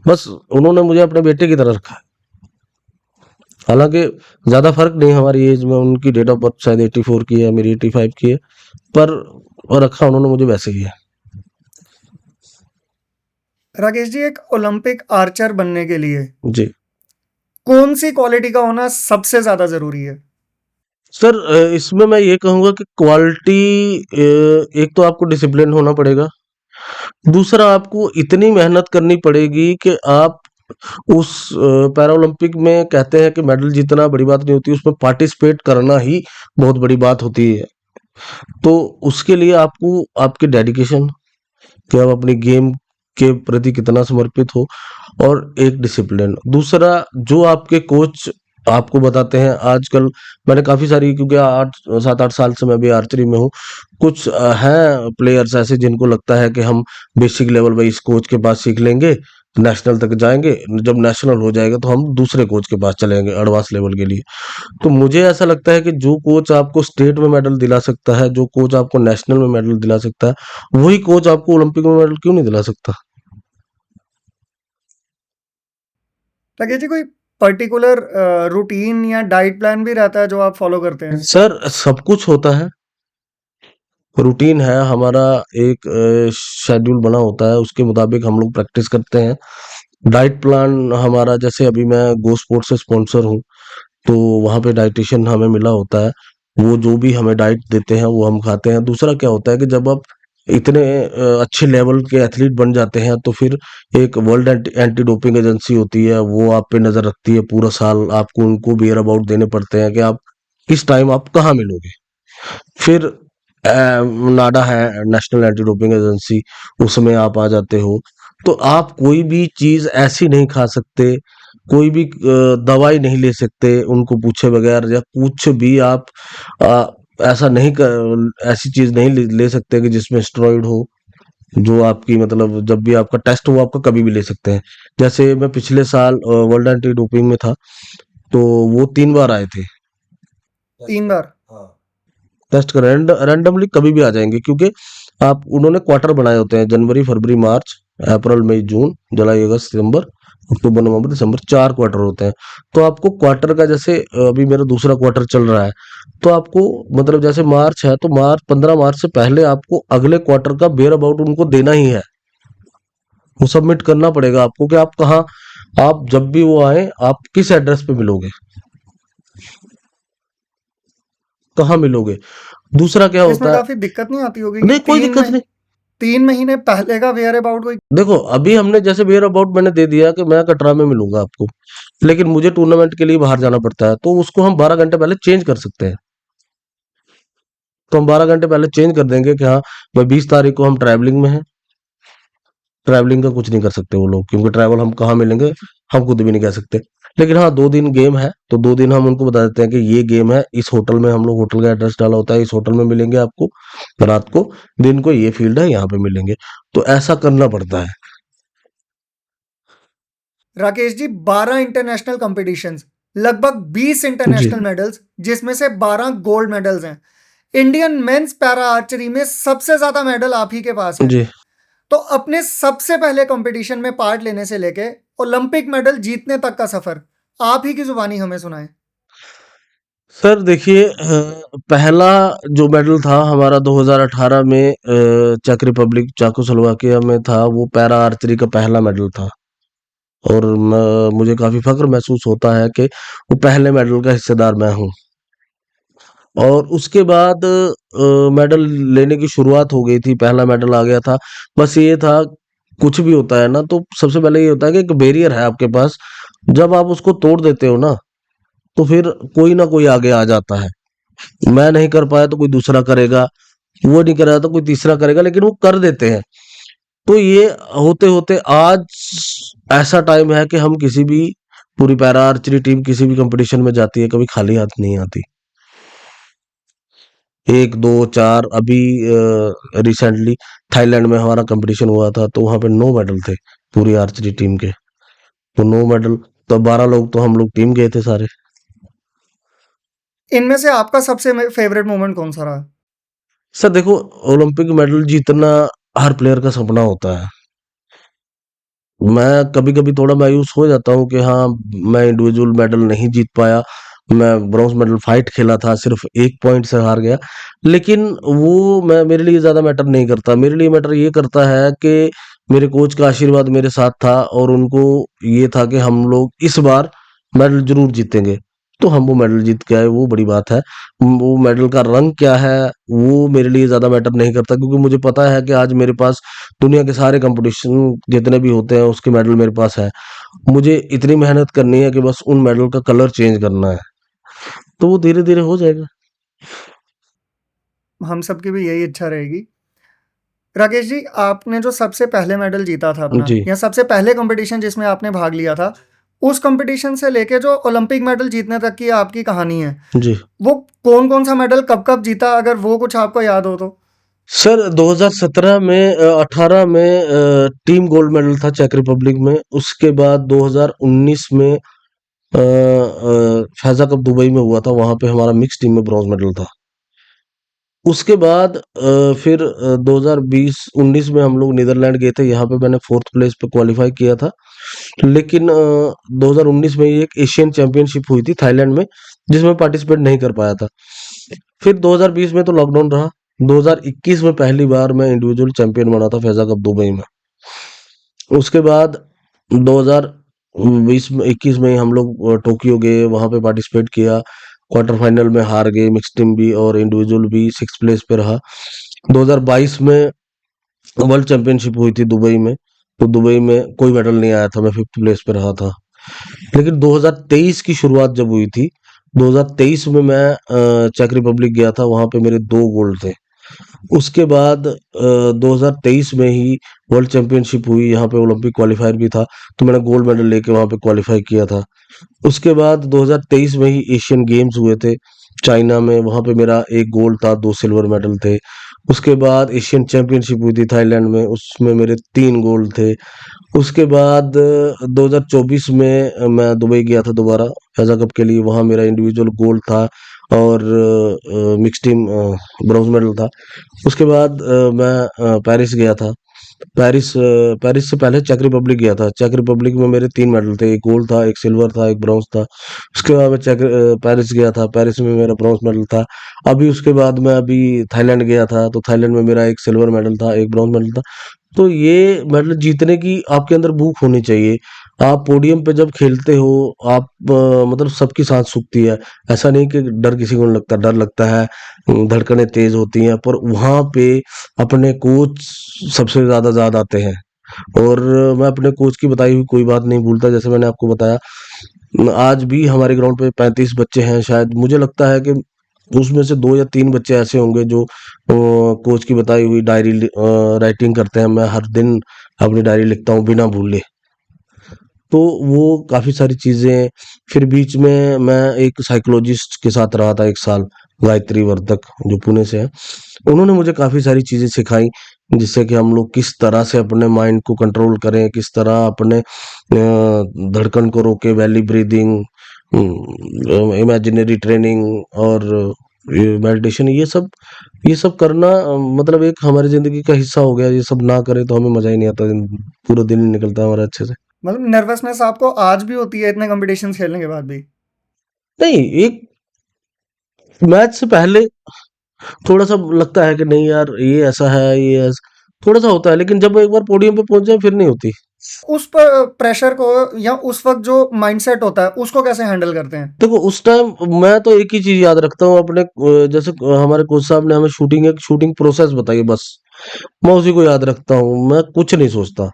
बस उन्होंने मुझे अपने बेटे की तरह रखा है। हालांकि ज्यादा फर्क नहीं हमारी एज में, उनकी डेट ऑफ बर्थ शायद 84 की है, मेरी 85 की है, पर रखा उन्होंने मुझे वैसे ही है। का। राकेश जी, एक ओलंपिक आर्चर बनने के लिए जी कौन सी क्वालिटी का होना सबसे ज्यादा जरूरी है? सर, इसमें मैं ये कहूंगा कि क्वालिटी, एक तो आपको डिसिप्लिन होना पड़ेगा, दूसरा आपको इतनी मेहनत करनी पड़ेगी कि आप उस पैरा ओलंपिक में कहते हैं कि मेडल जीतना बड़ी बात नहीं होती, उसमें पार्टिसिपेट करना ही बहुत बड़ी बात होती है। तो उसके लिए आपको आपके डेडिकेशन, कि आप अपनी गेम के प्रति कितना समर्पित हो, और एक डिसिप्लिन। दूसरा, जो आपके कोच आपको बताते हैं आजकल, मैंने काफी सारी, क्योंकि 7-8 साल से मैं भी आर्चरी में हूँ, कुछ हैं प्लेयर्स ऐसे जिनको लगता है कि हम बेसिक लेवल वाइज इस कोच के पास सीख लेंगे, नेशनल तक जाएंगे, जब नेशनल हो जाएगा तो हम दूसरे कोच के पास चलेंगे एडवांस लेवल के लिए। तो मुझे ऐसा लगता है कि जो कोच आपको स्टेट में मेडल दिला सकता है, जो कोच आपको नेशनल में मेडल दिला सकता है, वही कोच आपको ओलंपिक में मेडल क्यों नहीं दिला सकता। राकेश जी, कोई पर्टिकुलर रूटीन या डाइट प्लान भी रहता है जो आप फॉलो करते हैं? सर, सब कुछ होता है, रूटीन है हमारा, एक शेड्यूल बना होता है, उसके मुताबिक हम लोग प्रैक्टिस करते हैं। डाइट प्लान हमारा, जैसे अभी मैं गो स्पोर्ट्स से स्पॉन्सर हूँ, तो वहाँ पे डाइटिशियन हमें मिला होता है, वो जो भी हमें डाइट देते हैं वो हम खाते हैं। दूसरा क्या होता है कि जब आप इतने अच्छे लेवल के एथलीट बन जाते हैं, तो फिर एक वर्ल्ड एंटी डोपिंग एजेंसी होती है, वो आप पे नजर रखती है पूरा साल, आपको उनको बियर अबाउट देने पड़ते हैं कि आप किस टाइम आप कहाँ मिलोगे। फिर नाडा है, नेशनल एंटी डोपिंग एजेंसी, उसमें आप आ जाते हो, तो आप कोई भी चीज ऐसी नहीं खा सकते, कोई भी दवाई नहीं ले सकते उनको पूछे बगैर, या कुछ भी आप आ, ऐसा नहीं ऐसी चीज नहीं ले सकते कि जिसमें स्टेरॉइड हो, जो आपकी मतलब जब भी आपका टेस्ट हो आपका कभी भी ले सकते हैं। जैसे मैं पिछले साल वर्ल्ड एंटी डोपिंग में था, तो वो 3 बार आए थे 3 बार? टेस्ट कर, रैंडमली कभी भी आ जाएंगे, क्योंकि आप उन्होंने क्वार्टर बनाए होते हैं, जनवरी फरवरी मार्च अप्रैल मई जून जुलाई अगस्त सितंबर अक्टूबर नवंबर दिसंबर, 4 क्वार्टर होते हैं। तो आपको क्वार्टर का, जैसे अभी मेरा दूसरा क्वार्टर चल रहा है, तो आपको मतलब जैसे मार्च है तो मार्च 15 मार्च से पहले आपको अगले क्वार्टर का बेयर अबाउट उनको देना ही है, वो सबमिट करना पड़ेगा आपको कि आप कहाँ, आप जब भी वो आए आप किस एड्रेस पे मिलोगे, कहाँ मिलोगे। दूसरा क्या इसमें होता है, काफी दिक्कत नहीं आती होगी कि नहीं कोई दिक्कत नहीं। 3 महीने पहले का वेयर अबाउट कोई? देखो, अभी हमने जैसे वेयर अबाउट मैंने दे दिया कि मैं कटरा में मिलूंगा आपको, लेकिन मुझे टूर्नामेंट के लिए बाहर जाना पड़ता है, तो उसको हम 12 घंटे पहले चेंज कर सकते हैं। तो हम 12 घंटे पहले चेंज कर देंगे कि हाँ भाई 20 तारीख को हम ट्रैवलिंग में हैं। ट्रैवलिंग का कुछ नहीं कर सकते वो लोग, क्योंकि ट्रैवल हम कहाँ मिलेंगे हम खुद भी नहीं कह सकते। लेकिन हाँ 2 दिन गेम है, तो 2 दिन हम उनको बता देते हैं कि ये गेम है, इस होटल में हम लोग होटल का एड्रेस डाला होता है, इस होटल में मिलेंगे आपको रात को, दिन को ये फील्ड है, यहाँ पे मिलेंगे। तो ऐसा करना पड़ता है। राकेश जी, 12 इंटरनेशनल कंपटीशंस, लगभग 20 जी, इंटरनेशनल मेडल्स, जिसमें से 12 गोल्ड मेडल्स हैं। इंडियन मेंस पैरा आर्चरी में सबसे ज्यादा मेडल आप ही के पास है। जी। तो अपने सबसे पहले कंपटीशन में पार्ट लेने से लेके ओलंपिक मेडल जीतने तक का सफर आप ही की जुबानी हमें सुनाएं। सर देखिए पहला जो मेडल था हमारा 2018 में चेक रिपब्लिक चाकोस्लोवाकिया में था, वो पैरा आर्चरी का पहला मेडल था। और मुझे काफ़ी फ़ख्र महसूस होता है कि वो पहले मेडल का हिस्सेदार मैं हूँ। और उसके बाद मेडल लेने की शुरुआत हो गई थी, पहला मेडल आ गया था। बस ये था, कुछ भी होता है ना, तो सबसे पहले ये होता है कि एक बैरियर है आपके पास, जब आप उसको तोड़ देते हो ना, तो फिर कोई ना कोई आगे आ जाता है। मैं नहीं कर पाया तो कोई दूसरा करेगा, वो नहीं कर रहा तो कोई तीसरा करेगा, लेकिन वो कर देते हैं। तो ये होते-होते आज ऐसा टाइम है कि हम किसी भी पूरी पैरा आर्चरी टीम किसी भी कंपटीशन में जाती है, कभी खाली हाथ नहीं आती। 1, 2, 4 अभी रिसेंटली थाईलैंड में हमारा कंपटीशन हुआ था, तो वहाँ पे 9 मेडल थे पूरी आर्चरी टीम के। तो 9 मेडल, तो 12 लोग तो हम लोग टीम गए थे सारे। इनमें से आपका सबसे फेवरेट मोमेंट कौन सा रहा? सर देखो, ओलंपिक मेडल जीतना हर प्लेयर का सपना होता है। मैं कभी-कभी थोड़ा मायूस हो जाता हूँ कि हाँ, मैं इंडिविजुअल मेडल नहीं जीत पाया। मैं ब्रॉन्ज़ मेडल फाइट खेला था, सिर्फ़ 1 पॉइंट से हार गया। लेकिन वो मैं मेरे लिए ज़्यादा मैटर नहीं करता। मेरे लिए मैटर ये करता है कि मेरे कोच का आशीर्वाद मेरे साथ था और उनको ये था कि हम लोग इस बार मेडल ज़रूर जीतेंगे। तो हम वो मेडल जीत के आए, वो बड़ी बात है। वो मेडल का रंग क्या है, वो मेरे लिए ज़्यादा मैटर नहीं करता, क्योंकि मुझे पता है कि आज मेरे पास दुनिया के सारे कंपटीशन जितने भी होते हैं उसके मेडल मेरे पास है। मुझे इतनी मेहनत करनी है कि बस उन मेडल का कलर चेंज करना है, तो वो धीरे-धीरे हो जाएगा। हम सबकी भी यही इच्छा रहेगी। राकेश जी, आपने जो सबसे पहले मेडल जीता था अपना, जी, या सबसे पहले कंपटीशन जिसमें आपने भाग लिया था, उस कंपटीशन से लेके जो ओलंपिक मेडल जीतने तक की आपकी कहानी है, जी। वो कौन-कौन सा मेडल कब-कब जीता, अगर वो कुछ आपको याद हो तो? सर 2017 में 18 में टीम गोल्ड मेडल था चेक रिपब्लिक में। उसके बाद 2019 में फैज़ा कप दुबई में हुआ था, वहाँ पे हमारा मिक्स टीम में ब्रॉन्ज़ मेडल था। उसके बाद फिर 2020-19 में हम लोग नीदरलैंड गए थे, यहाँ पे मैंने 4th प्लेस पे क्वालीफाई किया था। लेकिन 2019 में ही एक एशियन चैंपियनशिप हुई थी थाईलैंड में, जिसमें पार्टिसिपेट नहीं कर पाया था। फिर 2020 में तो लॉकडाउन रहा। 2021 में पहली बार मैं इंडिविजुअल चैंपियन बना था फैज़ा कप दुबई में। उसके बाद 2020 में 21 में हम लोग टोक्यो गए, वहाँ पे पार्टिसिपेट किया। क्वार्टर फाइनल में हार गए, मिक्स टीम भी और इंडिविजुअल भी 6th प्लेस पे रहा। 2022 में वर्ल्ड चैंपियनशिप हुई थी दुबई में, तो दुबई में कोई मेडल नहीं आया था, मैं 5th प्लेस पे रहा था। लेकिन 2023 की शुरुआत जब हुई थी, 2023 में मैं चेक रिपब्लिक गया था, वहाँ पे मेरे 2 गोल्ड थे। उसके बाद 2023 में ही वर्ल्ड चैंपियनशिप हुई, यहाँ पे ओलंपिक क्वालीफायर भी था, तो मैंने गोल्ड मेडल लेके वहाँ पे क्वालीफाई किया था। उसके बाद 2023 में ही एशियन गेम्स हुए थे चाइना में, वहाँ पे मेरा 1 गोल्ड था, 2 सिल्वर मेडल थे। उसके बाद एशियन चैंपियनशिप हुई थी थाईलैंड में, उसमें मेरे 3 गोल्ड थे। उसके बाद 2024 में मैं दुबई गया था दोबारा फैज़ा कप के लिए, वहाँ मेरा इंडिविजुअल गोल्ड था और मिक्स टीम ब्रॉन्ज मेडल था। उसके बाद मैं पेरिस गया था। पेरिस से पहले चेक रिपब्लिक गया था। चेक रिपब्लिक में मेरे 3 मेडल थे, 1 गोल्ड था, 1 सिल्वर था, 1 ब्रॉन्ज था। उसके बाद मैं पेरिस गया था, पेरिस में मेरा ब्रॉन्ज मेडल था। अभी उसके बाद मैं अभी थाईलैंड गया था, तो थाईलैंड में मेरा 1 सिल्वर मेडल था, 1 ब्रॉन्ज मेडल था। तो ये मेडल जीतने की आपके अंदर भूख होनी चाहिए। आप पोडियम पे जब खेलते हो, आप मतलब सबकी सांस सूखती है। ऐसा नहीं कि डर किसी को नहीं लगता, डर लगता है, धड़कनें तेज होती हैं, पर वहाँ पे अपने कोच सबसे ज़्यादा याद आते हैं। और मैं अपने कोच की बताई हुई कोई बात नहीं भूलता। जैसे मैंने आपको बताया, आज भी हमारे ग्राउंड पे 35 बच्चे हैं शायद। मुझे लगता है कि उसमें से 2 या 3 बच्चे ऐसे होंगे जो कोच की बताई हुई डायरी राइटिंग करते हैं। मैं हर दिन अपनी डायरी लिखता हूँ बिना भूले। तो वो काफ़ी सारी चीज़ें, फिर बीच में मैं एक साइकोलॉजिस्ट के साथ रहा था 1 साल, गायत्री वर्धक जो पुणे से है। उन्होंने मुझे काफ़ी सारी चीज़ें सिखाई, जिससे कि हम लोग किस तरह से अपने माइंड को कंट्रोल करें, किस तरह अपने धड़कन को रोके, बेली ब्रीदिंग, इमेजिनरी ट्रेनिंग और मेडिटेशन, ये सब करना मतलब एक हमारी ज़िंदगी का हिस्सा हो गया। ये सब ना करें तो हमें मज़ा ही नहीं आता, पूरा दिन नहीं निकलता हमारा अच्छे से। मतलब नर्वसनेस आपको आज भी होती है इतने कॉम्पिटिशन्स खेलने के बाद भी? नहीं, एक मैच से पहले थोड़ा-सा लगता है कि नहीं यार ये ऐसा है, थोड़ा-सा होता है, लेकिन जब एक बार पोडियम पे पहुँच जाए फिर नहीं होती। उस प्रेशर को या उस वक्त जो माइंडसेट होता है उसको कैसे हैंडल करते हैं? देखो उस टाइम मैं तो एक ही चीज़ याद रखता हूँ अपने, जैसे हमारे कोच साहब ने हमें एक शूटिंग प्रोसेस बताई बस, मैं उसी को याद रखता हूँ, मैं कुछ नहीं सोचता।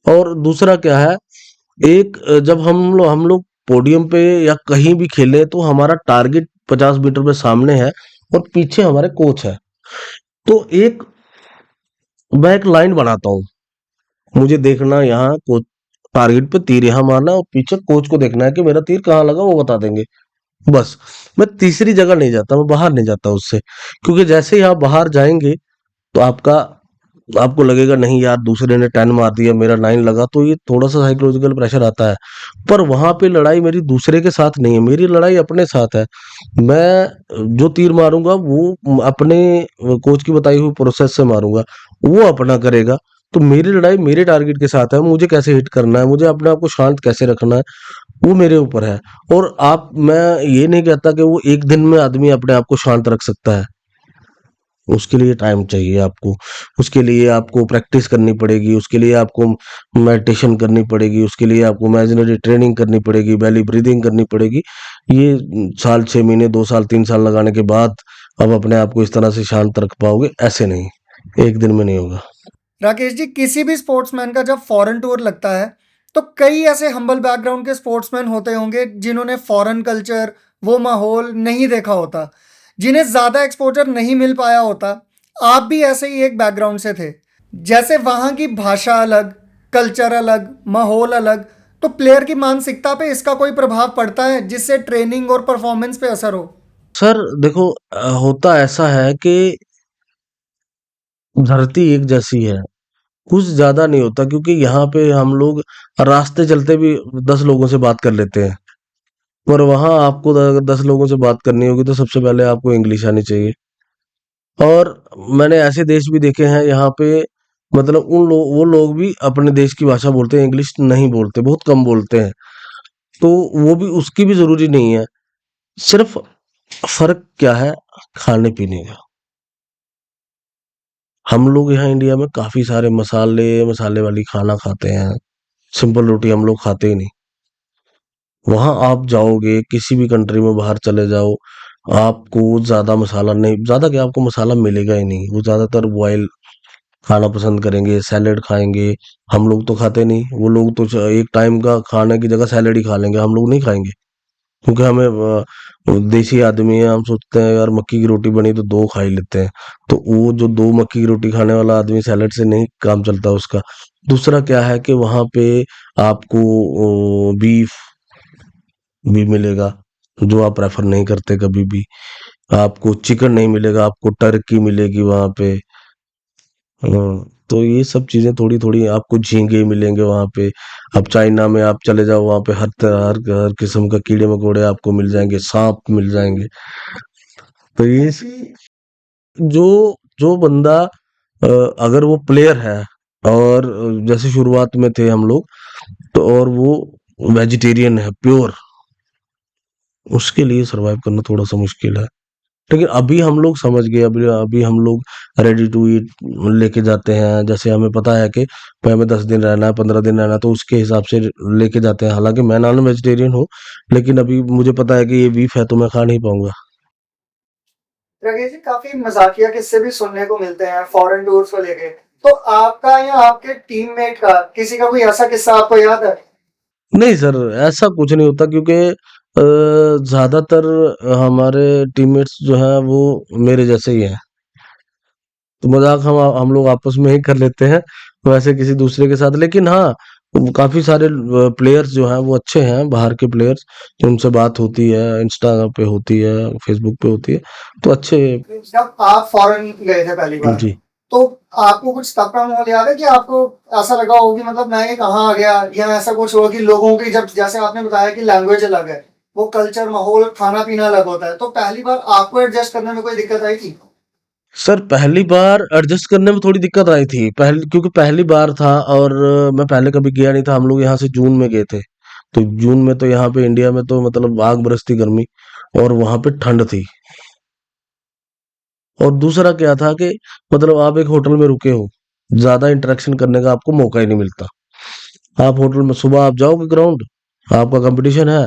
और दूसरा क्या है, जब हम लोग पोडियम पे या कहीं भी खेले तो हमारा टारगेट 50 मीटर पे सामने है और पीछे हमारे कोच है। तो मैं एक लाइन बनाता हूँ, मुझे देखना यहाँ कोच, टारगेट पे तीर यहाँ मारना है और पीछे कोच को देखना है कि मेरा तीर कहाँ लगा, वो बता देंगे। बस, मैं तीसरी जगह नहीं जाता, मैं बाहर नहीं जाता उससे, क्योंकि जैसे ही आप बाहर जाएंगे तो आपको लगेगा नहीं यार दूसरे ने 10 मार दिया, मेरा 9 लगा, तो ये थोड़ा सा साइकोलॉजिकल प्रेशर आता है। पर वहां पे लड़ाई मेरी दूसरे के साथ नहीं है, मेरी लड़ाई अपने साथ है। मैं जो तीर मारूंगा वो अपने कोच की बताई हुई प्रोसेस से मारूंगा, वो अपना करेगा। तो मेरी लड़ाई मेरे टारगेट के साथ है, मुझे कैसे हिट करना है, मुझे अपने आप को शांत कैसे रखना है, वो मेरे ऊपर है। और मैं ये नहीं कहता कि वो एक दिन में आदमी अपने आप को शांत रख सकता है, उसके लिए टाइम चाहिए आपको, उसके लिए आपको प्रैक्टिस करनी पड़ेगी, उसके लिए आपको मेडिटेशन करनी पड़ेगी, उसके लिए आपको इमेजिनरी ट्रेनिंग करनी पड़ेगी, बेली ब्रीदिंग करनी पड़ेगी। ये साल 6 महीने 2 साल 3 साल लगाने के बाद अब अपने आप को इस तरह से शांत रख पाओगे, ऐसे नहीं, एक दिन में नहीं होगा। राकेश जी, किसी भी स्पोर्ट्समैन का जब फॉरेन टूर लगता है तो कई ऐसे हम्बल बैकग्राउंड के स्पोर्ट्समैन होते होंगे जिन्होंने फॉरेन कल्चर, वो माहौल नहीं देखा होता, जिन्हें ज़्यादा एक्सपोजर नहीं मिल पाया होता। आप भी ऐसे ही एक बैकग्राउंड से थे। जैसे वहाँ की भाषा अलग, कल्चर अलग, माहौल अलग, तो प्लेयर की मानसिकता पे इसका कोई प्रभाव पड़ता है जिससे ट्रेनिंग और परफॉर्मेंस पे असर हो? सर देखो, होता ऐसा है कि धरती एक जैसी है, कुछ ज्यादा नहीं होता, क्योंकि यहाँ पे हम लोग रास्ते चलते भी 10 लोगों से बात कर लेते हैं, पर वहां आपको अगर 10 लोगों से बात करनी होगी तो सबसे पहले आपको इंग्लिश आनी चाहिए। और मैंने ऐसे देश भी देखे हैं यहाँ पे, मतलब वो लोग भी अपने देश की भाषा बोलते हैं, इंग्लिश नहीं बोलते, बहुत कम बोलते हैं। तो वो भी, उसकी भी जरूरी नहीं है, सिर्फ फर्क क्या है, खाने पीने का। हम लोग यहाँ इंडिया में काफी सारे मसाले मसाले वाली खाना खाते हैं, सिंपल रोटी हम लोग खाते ही नहीं। वहां आप जाओगे किसी भी कंट्री में, बाहर चले जाओ, आपको ज्यादा मसाला नहीं, ज्यादा क्या, आपको मसाला मिलेगा ही नहीं। वो ज्यादातर बॉयल खाना पसंद करेंगे, सैलेड खाएंगे। हम लोग तो खाते नहीं, वो लोग तो एक टाइम का खाने की जगह सैलेड ही खा लेंगे, हम लोग नहीं खाएंगे, क्योंकि हमें देसी आदमी है, हम सोचते हैं यार मक्की की रोटी बनी तो 2 खा ही लेते हैं। तो वो जो 2 मक्की की रोटी खाने वाला आदमी, सैलेड से नहीं काम चलता उसका। दूसरा क्या है कि वहां पे आपको बीफ भी मिलेगा, जो आप प्रेफर नहीं करते कभी भी। आपको चिकन नहीं मिलेगा, आपको टर्की मिलेगी वहां पे। तो ये सब चीजें थोड़ी थोड़ी, आपको झींगे मिलेंगे वहां पे। अब चाइना में आप चले जाओ, वहां पे हर किस्म का कीड़े मकोड़े आपको मिल जाएंगे, सांप मिल जाएंगे। तो जो जो बंदा, अगर वो प्लेयर है और जैसे शुरुआत में थे हम लोग, तो और वो वेजिटेरियन है प्योर, उसके लिए सरवाइव करना थोड़ा सा मुश्किल है। लेकिन अभी हम लोग समझ गए, अभी अभी हम लोग रेडी टू ईट लेके जाते हैं। जैसे हमें पता है कि भाई हमें 10 दिन रहना है, 15 दिन रहना है, तो उसके हिसाब से लेके जाते हैं। हालांकि मैं नॉन वेजिटेरियन हूँ, लेकिन अभी मुझे पता है कि ये बीफ है तो मैं खा नहीं पाऊंगा। राकेश जी, काफी मजाकिया किस्से भी सुनने को मिलते हैं फॉरेन टूर्स को लेके। तो आपका या आपके टीममेट का किसी का कोई ऐसा किस्सा आपको याद है? नहीं सर, ऐसा कुछ नहीं होता, क्योंकि ज्यादातर हमारे टीममेट्स जो हैं वो मेरे जैसे ही हैं। तो मजाक हम लोग आपस में ही कर लेते हैं, वैसे किसी दूसरे के साथ। लेकिन हाँ, काफ़ी सारे प्लेयर्स जो हैं वो अच्छे हैं, बाहर के प्लेयर्स, उनसे बात होती है, इंस्टा पे होती है, फेसबुक पे होती है, तो अच्छे। जब आप फॉरेन गए थे पहली बार, जी तो आपको कुछ तब का माहौल याद है कि आपको ऐसा लगा हो कि मतलब मैं ये कहाँ आ गया, या ऐसा कुछ हुआ कि लोगों की, जब जैसे आपने बताया कि लैंग्वेज अलग है, वो कल्चर, माहौल, खाना पीना अलग होता है, तो पहली बार आपको एडजस्ट करने में कोई दिक्कत आई थी? सर, पहली बार एडजस्ट करने में थोड़ी दिक्कत आई थी, क्योंकि पहली बार था और मैं पहले कभी गया नहीं था। हम लोग यहाँ से जून में गए थे, तो जून में तो यहाँ पे इंडिया में तो मतलब आग बरसती गर्मी, और वहां पे ठंड थी। और दूसरा क्या था कि मतलब आप एक होटल में रुके हो, ज्यादा इंटरेक्शन करने का आपको मौका ही नहीं मिलता। आप होटल में सुबह आप जाओगे ग्राउंड, आपका कंपटीशन है,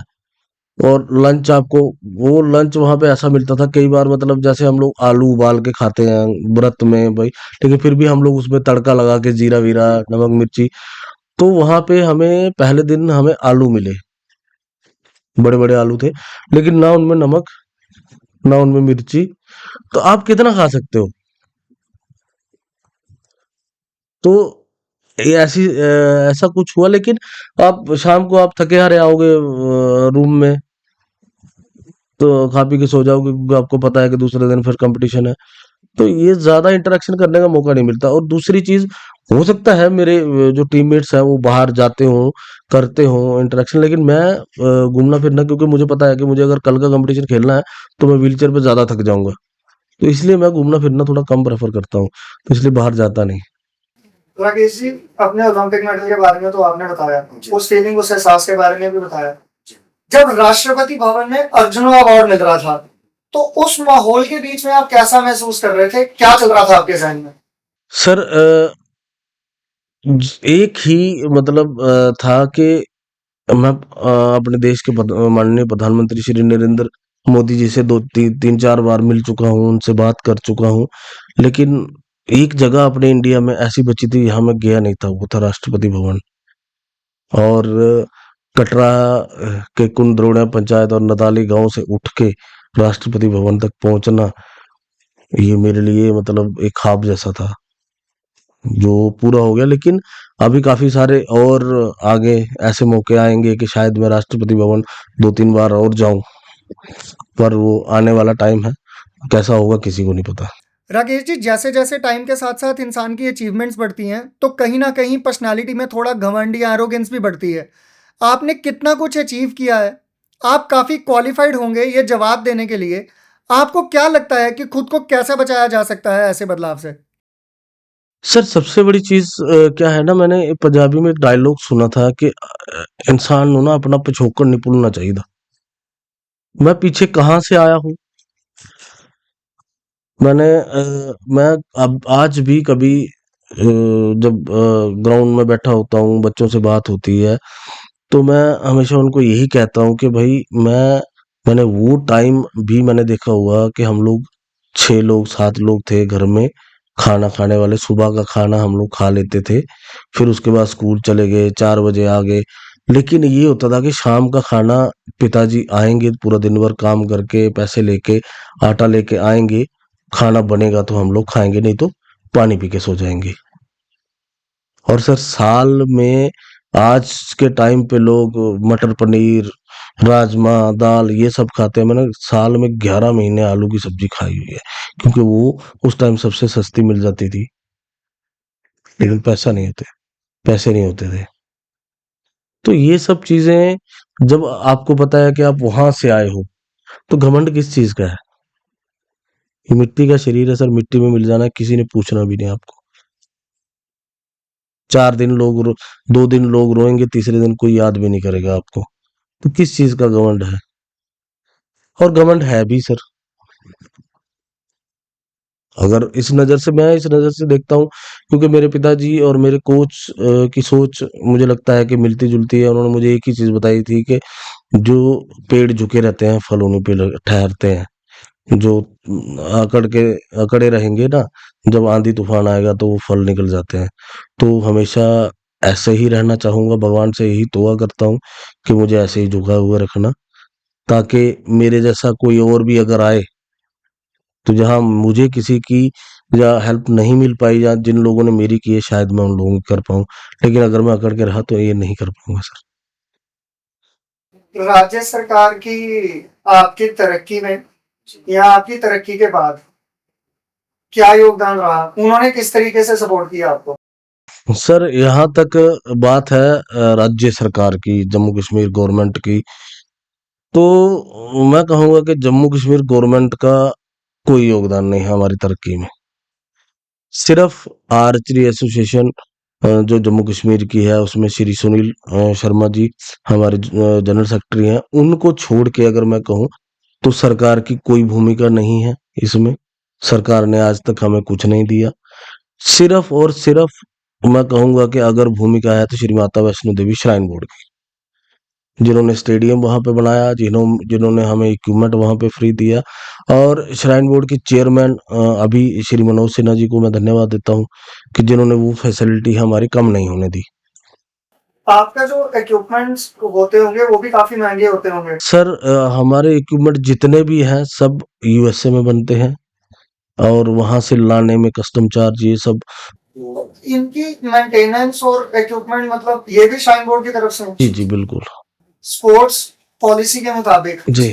और लंच आपको, वो लंच वहां पे ऐसा मिलता था कई बार, मतलब जैसे हम लोग आलू उबाल के खाते हैं व्रत में भाई, लेकिन फिर भी हम लोग उसमें तड़का लगा के जीरा वीरा नमक मिर्ची, तो वहां पे हमें पहले दिन हमें आलू मिले, बड़े बड़े आलू थे, लेकिन ना उनमें नमक ना उनमें मिर्ची, तो आप कितना खा सकते हो? तो ये ऐसा कुछ हुआ, लेकिन आप शाम को आप थके हारे आओगे रूम में, तो खा पी के सो जाओगे, क्योंकि आपको पता है कि दूसरे दिन फिर कंपटीशन है। तो ये ज्यादा इंटरेक्शन करने का मौका नहीं मिलता। और दूसरी चीज, हो सकता है मेरे जो टीममेट्स हैं वो बाहर जाते हों, करते हों इंटरेक्शन, लेकिन मैं घूमना फिरना, क्योंकि मुझे पता है कि मुझे अगर कल का कंपटीशन खेलना है तो मैं व्हीलचेयर पे ज्यादा थक जाऊंगा, तो इसलिए मैं घूमना फिरना थोड़ा कम प्रेफर करता हूँ, तो इसलिए बाहर जाता नहीं। राकेश जी, अपने ओलंपिक मेडल के बारे में तो आपने बताया, उस फीलिंग, उस एहसास के बारे में भी बताया। जब राष्ट्रपति भवन में अर्जुन अवार्ड मिल रहा था, तो उस माहौल के बीच में आप कैसा महसूस कर रहे थे, क्या चल रहा था आपके जहन में? सर, एक ही मतलब था कि मैं अपने देश के माननीय प्रधानमंत्री श्री नरेंद्र मोदी जी से 2 3 4 बार मिल चुका हूँ, उनसे बात कर चुका हूँ, लेकिन एक जगह अपने इंडिया में ऐसी बची थी, यहाँ मैं गया नहीं था, वो था राष्ट्रपति भवन। और कटरा के कुंदरोड़ा पंचायत और नदाली गांव से उठ के राष्ट्रपति भवन तक पहुंचना, ये मेरे लिए मतलब एक ख्वाब जैसा था, जो पूरा हो गया। लेकिन अभी काफी सारे और आगे ऐसे मौके आएंगे कि शायद मैं राष्ट्रपति भवन 2 3 बार और जाऊं, पर वो आने वाला टाइम है, कैसा होगा किसी को नहीं पता। राकेश जी, जैसे जैसे टाइम के साथ साथ इंसान की अचीवमेंट्स बढ़ती हैं, तो कहीं ना कहीं पर्सनालिटी में थोड़ा घमंड या एरोगेंस भी बढ़ती है। आपने कितना कुछ अचीव किया है, आप काफ़ी क्वालिफाइड होंगे ये जवाब देने के लिए। आपको क्या लगता है कि खुद को कैसे बचाया जा सकता है ऐसे बदलाव से? सर, सबसे बड़ी चीज क्या है ना, मैंने पंजाबी में एक डायलॉग सुना था कि इंसान ਨੂੰ ना अपना पिछोकड़ नहीं भूलना चाहिए। मैं पीछे कहाँ से आया हूँ, मैं अब आज भी कभी जब ग्राउंड में बैठा होता हूँ, बच्चों से बात होती है, तो मैं हमेशा उनको यही कहता हूँ कि भाई मैंने वो टाइम भी मैंने देखा हुआ कि हम लोग 6 लोग 7 लोग थे घर में, खाना खाने वाले, सुबह का खाना हम लोग खा लेते थे, फिर उसके बाद स्कूल चले गए, 4 बजे आ गए। लेकिन ये होता था कि शाम का खाना पिताजी आएंगे पूरा दिन भर काम करके पैसे लेके, आटा लेके आएंगे, खाना बनेगा तो हम लोग खाएंगे, नहीं तो पानी पी के सो जाएंगे। और सर, साल में आज के टाइम पे लोग मटर पनीर, राजमा दाल ये सब खाते हैं, मैंने साल में 11 महीने आलू की सब्जी खाई हुई है, क्योंकि वो उस टाइम सबसे सस्ती मिल जाती थी, लेकिन पैसे नहीं होते थे। तो ये सब चीजें, जब आपको पता है कि आप वहां से आए हो, तो घमंड किस चीज का है? ये मिट्टी का शरीर है सर, मिट्टी में मिल जाना है, किसी ने पूछना भी नहीं आपको। 2 दिन लोग रोएंगे, तीसरे दिन कोई याद भी नहीं करेगा आपको, तो किस चीज का घमंड है? और घमंड है भी सर। अगर मैं इस नजर से देखता हूँ, क्योंकि मेरे पिताजी और मेरे कोच की सोच मुझे लगता है कि मिलती जुलती है। उन्होंने मुझे एक ही चीज बताई थी कि जो पेड़ झुके रहते हैं फल उन्हीं पे ठहरते हैं, जो अकड़े रहेंगे ना, जब आंधी तूफान आएगा तो वो फल निकल जाते हैं। तो हमेशा ऐसे ही रहना चाहूंगा, भगवान से यही दुआ करता हूँ कि मुझे ऐसे ही झुका हुआ रखना, ताकि मेरे जैसा कोई और भी अगर आए, तो जहां मुझे किसी की या हेल्प नहीं मिल पाई, या जिन लोगों ने मेरी की है शायद मैं उन लोगों की कर पाऊँ, लेकिन अगर मैं अकड़ के रहा तो ये नहीं कर पाऊंगा सर। राज्य सरकार की आपकी तरक्की में या आपकी तरक्की के बाद क्या योगदान रहा? उन्होंने किस तरीके से सपोर्ट किया आपको? सर यहाँ तक बात है राज्य सरकार की, जम्मू कश्मीर गवर्नमेंट की, तो मैं कहूँगा कि जम्मू कश्मीर गवर्नमेंट का कोई योगदान नहीं है हमारी तरक्की में। सिर्फ आर्चरी एसोसिएशन जो जम्मू कश्मीर की है, उसमें श्री सुनील शर्मा जी हमारे जनरल सेक्रेटरी हैं, उनको छोड़ के अगर मैं कहूँ तो सरकार की कोई भूमिका नहीं है इसमें। सरकार ने आज तक हमें कुछ नहीं दिया। सिर्फ और सिर्फ मैं कहूँगा कि अगर भूमिका है तो श्री माता वैष्णो देवी श्राइन बोर्ड की, जिन्होंने स्टेडियम वहाँ पे बनाया, जिन्होंने हमें इक्विपमेंट वहाँ पे फ्री दिया, और श्राइन बोर्ड के चेयरमैन अभी श्री मनोज सिन्हा जी को मैं धन्यवाद देता हूँ कि जिन्होंने वो फैसिलिटी हमारी कम नहीं होने दी। आपका जो इक्विपमेंट्स होते होंगे वो भी काफी महंगे होते होंगे। सर हमारे इक्विपमेंट जितने भी हैं सब यूएसए में बनते हैं, और वहां से लाने में कस्टम चार्ज ये सब। इनकी मेंटेनेंस और इक्विपमेंट मतलब ये भी श्राइन बोर्ड की तरफ से? जी जी बिल्कुल। स्पोर्ट्स पॉलिसी के मुताबिक जी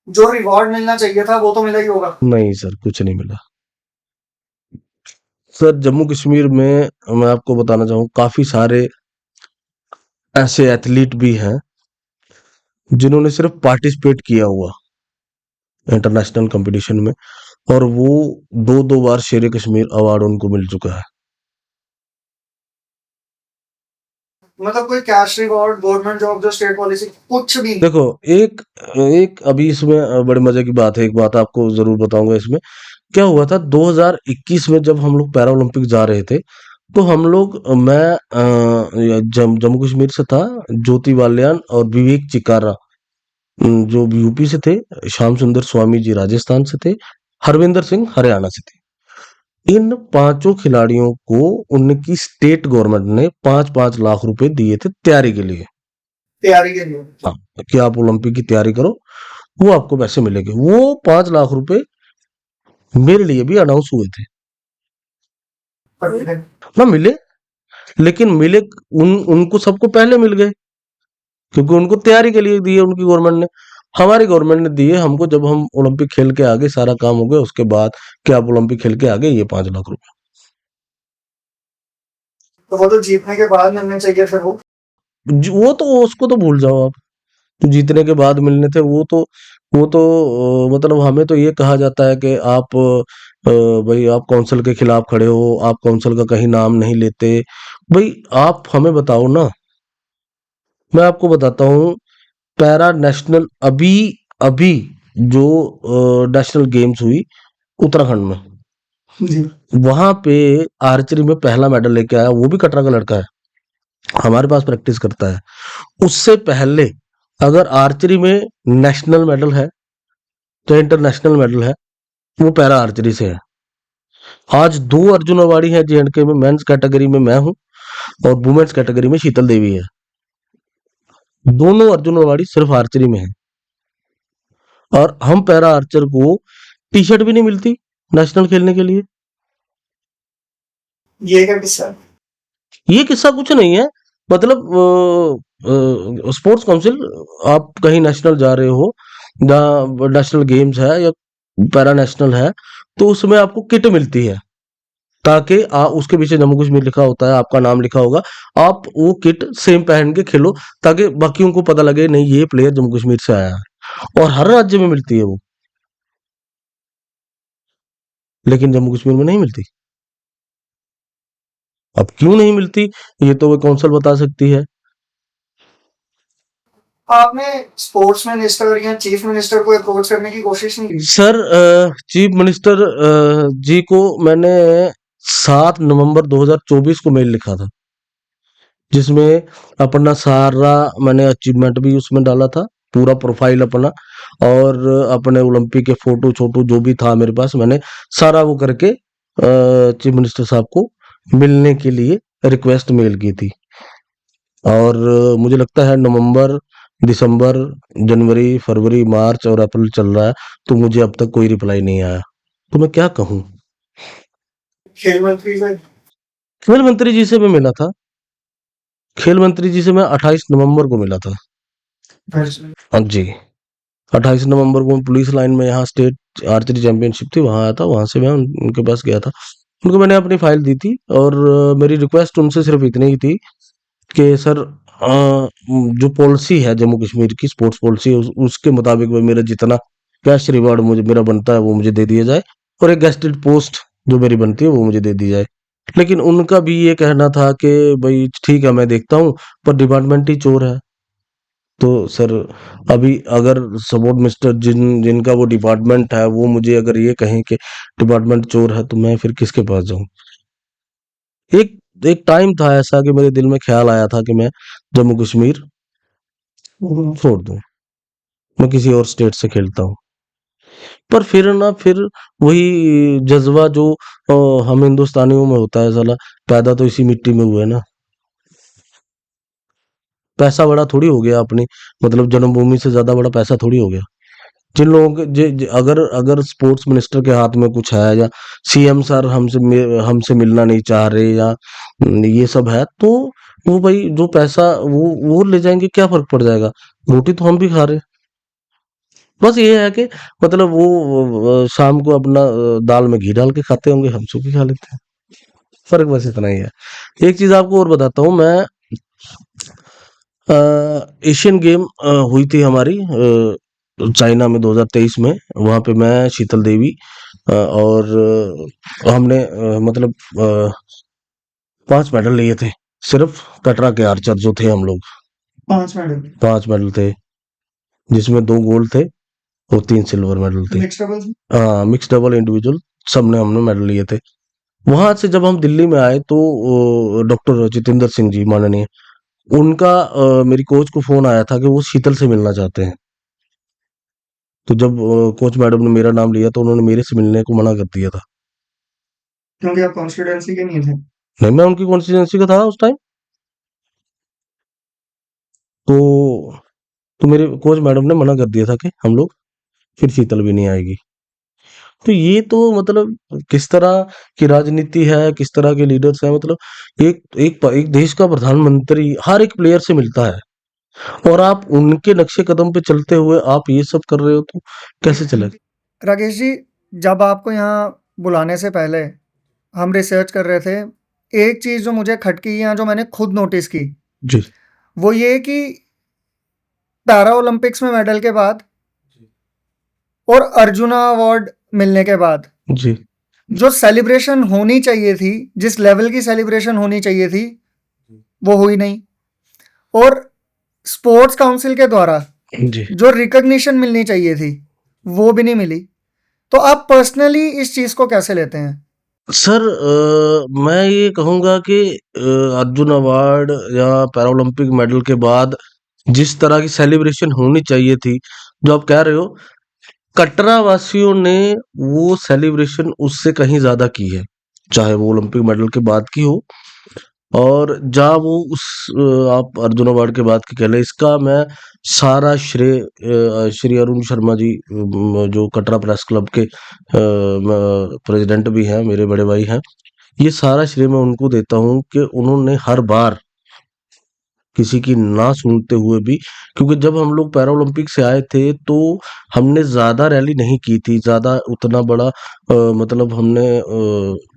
जो रिवॉर्ड मिलना चाहिए था वो तो मिला ही होगा? नहीं सर, कुछ नहीं मिला। सर जम्मू कश्मीर में मैं आपको बताना चाहूँ काफी सारे ऐसे एथलीट भी हैं जिन्होंने सिर्फ पार्टिसिपेट किया हुआ इंटरनेशनल कंपटीशन में, और वो दो दो बार शेर कश्मीर अवार्ड उनको मिल चुका है। मतलब कोई कैश रिवॉर्ड, गवर्नमेंट जॉब, जो स्टेट पॉलिसी, कुछ भी? देखो एक एक अभी इसमें बड़े मजे की बात है, एक बात आपको जरूर बताऊंगा। इसमें क्या हुआ था 2021 में जब हम लोग पैरा ओलंपिक जा रहे थे, तो हम लोग मैं जम्मू कश्मीर से था, ज्योति बालियान और विवेक चिकारा जो यूपी से थे, श्याम सुंदर स्वामी जी राजस्थान से थे, हरविंदर सिंह हरियाणा से थे। इन पांचों खिलाड़ियों को उनकी स्टेट गवर्नमेंट ने 5-5 लाख रुपए दिए थे तैयारी के लिए। तैयारी के लिए? हाँ, कि आप ओलंपिक की तैयारी करो, वो आपको पैसे मिलेंगे। वो 5 लाख रुपए मेरे लिए भी अनाउंस हुए थे, ना मिले, लेकिन मिले उनको सबको पहले मिल गए, क्योंकि उनको तैयारी के लिए दिए उनकी गवर्नमेंट ने। हमारी गवर्नमेंट ने दिए हमको जब हम ओलंपिक खेल के आगे, सारा काम हो गया उसके बाद कि आप ओलंपिक खेल के आगे, ये 5 लाख रुपए। तो वो तो जीतने के बाद मिलने चाहिए फिर वो तो उसको तो भूल जाओ आप, जो जीतने के बाद मिलने थे वो तो मतलब हमें तो ये कहा जाता है कि आप भाई आप काउंसिल के खिलाफ खड़े हो, आप काउंसिल का कहीं नाम नहीं लेते। भाई आप हमें बताओ ना, मैं आपको बताता हूँ, पैरा नेशनल अभी अभी जो नेशनल गेम्स हुई उत्तराखंड में, जी। वहां पे आर्चरी में पहला मेडल लेके आया, वो भी कटरा का लड़का है, हमारे पास प्रैक्टिस करता है। उससे पहले अगर आर्चरी में नेशनल मेडल है तो इंटरनेशनल मेडल है, वो पैरा आर्चरी से है। आज 2 अर्जुन अवार्डी है जेएंडके में, मेंस कैटेगरी में मैं हूं और वुमेन्स कैटेगरी में शीतल देवी है। दोनों अर्जुन अवार्डी सिर्फ आर्चरी में है, और हम पैरा आर्चर को टी-शर्ट भी नहीं मिलती नेशनल खेलने के लिए। ये क्या किस्सा? ये किस्सा कुछ नहीं है, मतलब स्पोर्ट्स काउंसिल, आप कहीं नेशनल जा रहे हो, नेशनल गेम्स है या पैरा नेशनल है, तो उसमें आपको किट मिलती है, ताकि उसके पीछे जम्मू कश्मीर लिखा होता है, आपका नाम लिखा होगा, आप वो किट सेम पहन के खेलो, ताकि बाकियों को पता लगे नहीं ये प्लेयर जम्मू कश्मीर से आया है। और हर राज्य में मिलती है वो, लेकिन जम्मू कश्मीर में नहीं मिलती। अब क्यों नहीं मिलती ये तो वो काउंसिल बता सकती है। आपने स्पोर्ट्स मिनिस्टर या चीफ मिनिस्टर को अप्रोच करने की कोशिश नहीं की? सर चीफ मिनिस्टर जी को मैंने 7 नवंबर 2024 को मेल लिखा था, जिसमें अपना सारा मैंने अचीवमेंट भी उसमें डाला था, पूरा प्रोफाइल अपना, और अपने ओलंपिक के फोटो छोटो जो भी था मेरे पास, मैंने सारा वो करके चीफ मिनिस्टर साहब को मिलने के लिए रिक्वेस्ट मेल की थी। और मुझे लगता है नवंबर, दिसंबर, जनवरी, फरवरी, मार्च और अप्रैल चल रहा है, तो मुझे अब तक कोई रिप्लाई नहीं आया, तो मैं क्या कहूँ। खेल मंत्री से खेल मंत्री जी से मैं मिला था। खेल मंत्री जी से मैं 28 नवंबर को मिला था। हाँ जी, 28 नवंबर को पुलिस लाइन में यहाँ स्टेट आर्चरी चैंपियनशिप थी, वहाँ आया था। वहाँ से मैं उनके पास गया था। उनको मैंने अपनी फाइल दी थी और मेरी रिक्वेस्ट उनसे सिर्फ इतनी ही थी कि सर जो पॉलिसी है जम्मू कश्मीर की स्पोर्ट्स पॉलिसी, उसके मुताबिक में मेरा जितना कैश रिवार्ड मुझे मेरा बनता है वो मुझे दे दिया जाए, और एक गेस्टेड पोस्ट जो मेरी बनती है वो मुझे दे दी जाए। लेकिन उनका भी ये कहना था कि भाई ठीक है मैं देखता हूँ, पर डिपार्टमेंट ही चोर है। तो सर अभी अगर सपोर्ट मिस्टर जिनका वो डिपार्टमेंट है वो मुझे अगर ये कहें कि डिपार्टमेंट चोर है, तो मैं फिर किसके पास जाऊं? एक एक टाइम था ऐसा कि मेरे दिल में ख्याल आया था कि मैं जम्मू कश्मीर छोड़ दूं, मैं किसी और स्टेट से खेलता हूं। पर फिर वही जज्बा जो हम हिंदुस्तानियों में होता है, साला पैदा तो इसी मिट्टी में हुए ना। पैसा बड़ा थोड़ी हो गया अपनी, मतलब जन्मभूमि से ज्यादा बड़ा पैसा थोड़ी हो गया। जिन लोगों के अगर अगर स्पोर्ट्स मिनिस्टर के हाथ में कुछ है, या सीएम सर हमसे मिलना नहीं चाह रहे, या ये सब है, तो वो भाई जो पैसा वो ले जाएंगे, क्या फर्क पड़ जाएगा? रोटी तो हम भी खा रहे हैं। बस ये है कि मतलब वो शाम को अपना दाल में घी डाल के खाते होंगे, हम सूखी खा लेते हैं। फर्क बस इतना ही है। एक चीज आपको और बताता हूँ मैं, एशियन गेम हुई थी हमारी चाइना में 2023 में। वहां पे मैं, शीतल देवी और हमने मतलब 5 मेडल लिए थे, सिर्फ कटरा के आर्चर जो थे हम लोग। 5 मेडल 5 मेडल थे, जिसमें 2 गोल्ड थे और 3 सिल्वर मेडल थे। मिक्स डबल्स में? हाँ, मिक्स डबल इंडिविजुअल सबने हमने मेडल लिए थे। वहां से जब हम दिल्ली में आए तो डॉक्टर जितेंद्र सिंह जी माननीय, उनका मेरी कोच को फोन आया था कि वो शीतल से मिलना चाहते हैं। तो जब कोच मैडम ने मेरा नाम लिया तो उन्होंने मेरे से मिलने को मना कर दिया था। क्योंकि आप कॉन्स्टिट्यूएंसी के नहीं थे। नहीं, मैं उनकी कॉन्स्टिट्यूंसी का था उस टाइम। तो मेरे कोच मैडम ने मना कर दिया था कि हम लोग, फिर शीतल भी नहीं आएगी। तो ये तो मतलब किस तरह की राजनीति है, किस तरह के लीडर्स हैं। मतलब एक देश का प्रधानमंत्री हर एक प्लेयर से मिलता है, और आप उनके नक्शे कदम पे चलते हुए आप ये सब कर रहे हो, तो कैसे चलेगा? राकेश जी, जब आपको यहाँ बुलाने से पहले हम रिसर्च कर रहे थे, एक चीज़ जो मुझे खटकी यहाँ, जो मैंने खुद नोटिस की, जी वो ये कि पैरा ओलंपिक्स में मेडल के बाद और अर्जुना अवार्ड मिलने के बाद जी जो सेलिब्रेशन होनी चाहिए थी, जिस लेवल की सेलिब्रेशन होनी चाहिए थी, वो हुई नहीं। और स्पोर्ट्स काउंसिल के द्वारा जी जो रिकॉग्निशन मिलनी चाहिए थी, वो भी नहीं मिली। तो आप पर्सनली इस चीज़ को कैसे लेते हैं? सर मैं ये कहूँगा कि अर्जुन अवार्ड या पैरालंपिक मेडल के बाद जिस तरह की सेलिब्रेशन होनी चाहिए थी, जो आप कह रहे हो, कटरा वासियों ने वो सेलिब्रेशन उससे कहीं ज्यादा की है, चाहे वो ओलंपिक मेडल के बाद की हो, और जहाँ वो उस आप अर्जुन अवार्ड के बाद की कह लें। इसका मैं सारा श्रेय श्री अरुण शर्मा जी, जो कटरा प्रेस क्लब के प्रेसिडेंट भी हैं, मेरे बड़े भाई हैं, ये सारा श्रेय मैं उनको देता हूँ कि उन्होंने हर बार किसी की ना सुनते हुए भी, क्योंकि जब हम लोग पैरा ओलंपिक से आए थे तो हमने ज्यादा रैली नहीं की थी, ज्यादा उतना बड़ा मतलब हमने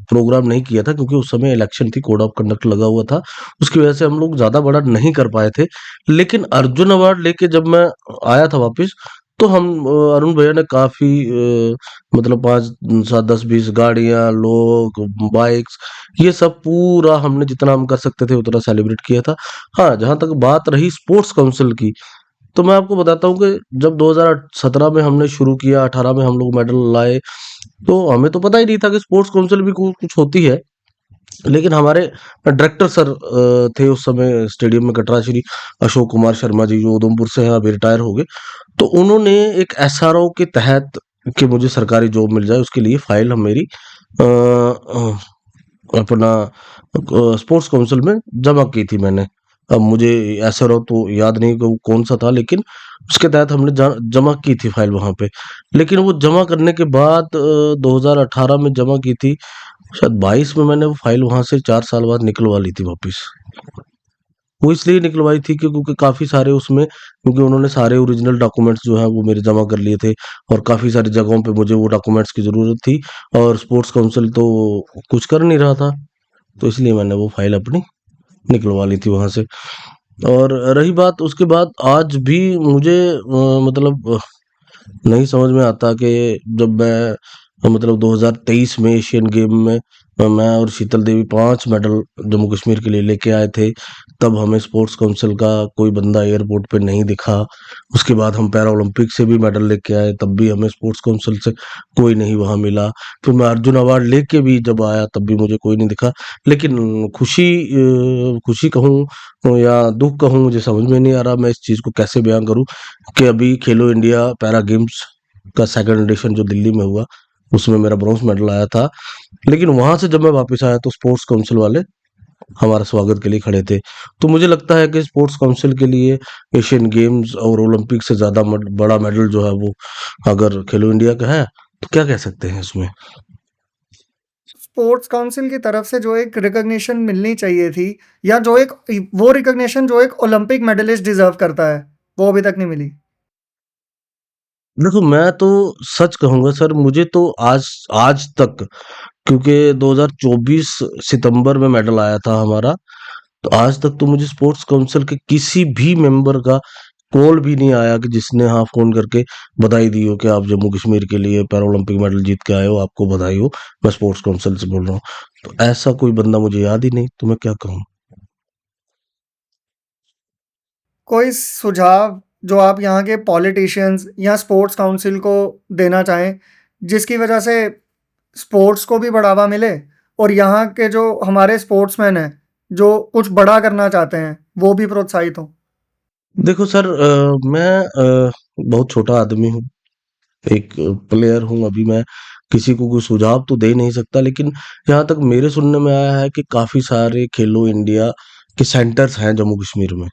प्रोग्राम नहीं किया था, क्योंकि उस समय इलेक्शन थी, कोड ऑफ कंडक्ट लगा हुआ था, उसकी वजह से हम लोग ज्यादा बड़ा नहीं कर पाए थे। लेकिन अर्जुन अवार्ड लेके जब मैं आया था वापस, तो हम अरुण भैया ने काफी मतलब 5 7 10 20 गाड़ियां, लोग, बाइक्स, ये सब पूरा हमने जितना हम कर सकते थे उतना सेलिब्रेट किया था। हाँ, जहाँ तक बात रही स्पोर्ट्स काउंसिल की, तो मैं आपको बताता हूँ कि जब 2017 में हमने शुरू किया, 18 में हम लोग मेडल लाए, तो हमें तो पता ही नहीं था कि स्पोर्ट्स काउंसिल भी कुछ होती है। लेकिन हमारे डायरेक्टर सर थे उस समय स्टेडियम में कटरा, श्री अशोक कुमार शर्मा जी, जो उधमपुर से हैं, अभी रिटायर हो गए। तो उन्होंने एक एसआरओ के तहत कि मुझे सरकारी जॉब मिल जाए, उसके लिए फाइल हम मेरी अपना स्पोर्ट्स काउंसिल में जमा की थी मैंने। अब मुझे ऐसा रहो तो याद नहीं कि वो कौन सा था, लेकिन उसके तहत हमने जमा की थी फाइल वहां पे। लेकिन वो जमा करने के बाद 2018 में जमा की थी, शायद 22 में मैंने वो फाइल वहाँ से 4 साल बाद निकलवा ली थी वापस। वो इसलिए निकलवाई थी कि क्योंकि काफ़ी सारे उसमें, क्योंकि उन्होंने सारे ओरिजिनल डॉक्यूमेंट्स जो हैं वो मेरे जमा कर लिए थे और काफ़ी सारी जगहों पे मुझे वो डॉक्यूमेंट्स की ज़रूरत थी और स्पोर्ट्स काउंसिल तो कुछ कर नहीं रहा था, तो इसलिए मैंने वो फाइल अपनी निकलवा ली थी वहाँ से। और रही बात उसके बाद, आज भी मुझे मतलब नहीं समझ में आता कि जब मैं मतलब 2023 में एशियन गेम में मैं और शीतल देवी 5 मेडल जम्मू कश्मीर के लिए लेके आए थे, तब हमें स्पोर्ट्स काउंसिल का कोई बंदा एयरपोर्ट पे नहीं दिखा। उसके बाद हम पैरा ओलंपिक से भी मेडल लेके आए, तब भी हमें स्पोर्ट्स काउंसिल से कोई नहीं वहाँ मिला। फिर मैं अर्जुन अवार्ड लेके भी जब आया तब भी मुझे कोई नहीं दिखा। लेकिन खुशी कहूँ या दुख कहूँ, मुझे समझ में नहीं आ रहा मैं इस चीज़ को कैसे बयां करूँ कि अभी खेलो इंडिया पैरा गेम्स का सेकंड एडिशन जो दिल्ली में हुआ, उसमें मेरा ब्रॉन्ज मेडल आया था। लेकिन वहां से जब मैं वापस आया तो स्पोर्ट्स काउंसिल वाले हमारा स्वागत के लिए खड़े थे। तो मुझे लगता है कि स्पोर्ट्स काउंसिल के लिए एशियन गेम्स और ओलंपिक से ज्यादा बड़ा मेडल जो है वो अगर खेलो इंडिया का है तो क्या कह सकते हैं इसमें। स्पोर्ट्स काउंसिल की तरफ से जो एक रिकॉग्निशन मिलनी चाहिए थी, या जो एक वो रिकॉग्निशन जो एक ओलंपिक मेडलिस्ट डिजर्व करता है, वो अभी तक नहीं मिली। देखो मैं तो सच कहूंगा सर, मुझे तो आज आज तक, क्योंकि 2024 सितंबर में मेडल आया था हमारा, तो आज तक तो मुझे स्पोर्ट्स काउंसिल के किसी भी मेंबर का कॉल भी नहीं आया कि जिसने हाँ फोन करके बधाई दी हो कि आप जम्मू कश्मीर के लिए पैरा ओलंपिक मेडल जीत के आए हो, आपको बधाई हो, मैं स्पोर्ट्स काउंसिल से बोल रहा हूँ। तो ऐसा कोई बंदा मुझे याद ही नहीं, तो मैं क्या कहूँ। कोई सुझाव जो आप यहाँ के पॉलिटिशियंस या स्पोर्ट्स काउंसिल को देना चाहें, जिसकी वजह से स्पोर्ट्स को भी बढ़ावा मिले और यहाँ के जो हमारे स्पोर्ट्समैन हैं जो कुछ बड़ा करना चाहते हैं वो भी प्रोत्साहित हों? देखो सर, मैं बहुत छोटा आदमी हूँ, एक प्लेयर हूँ अभी। मैं किसी को कोई सुझाव तो दे नहीं सकता, लेकिन यहाँ तक मेरे सुनने में आया है कि काफी सारे खेलो इंडिया के सेंटर्स हैं जम्मू कश्मीर में,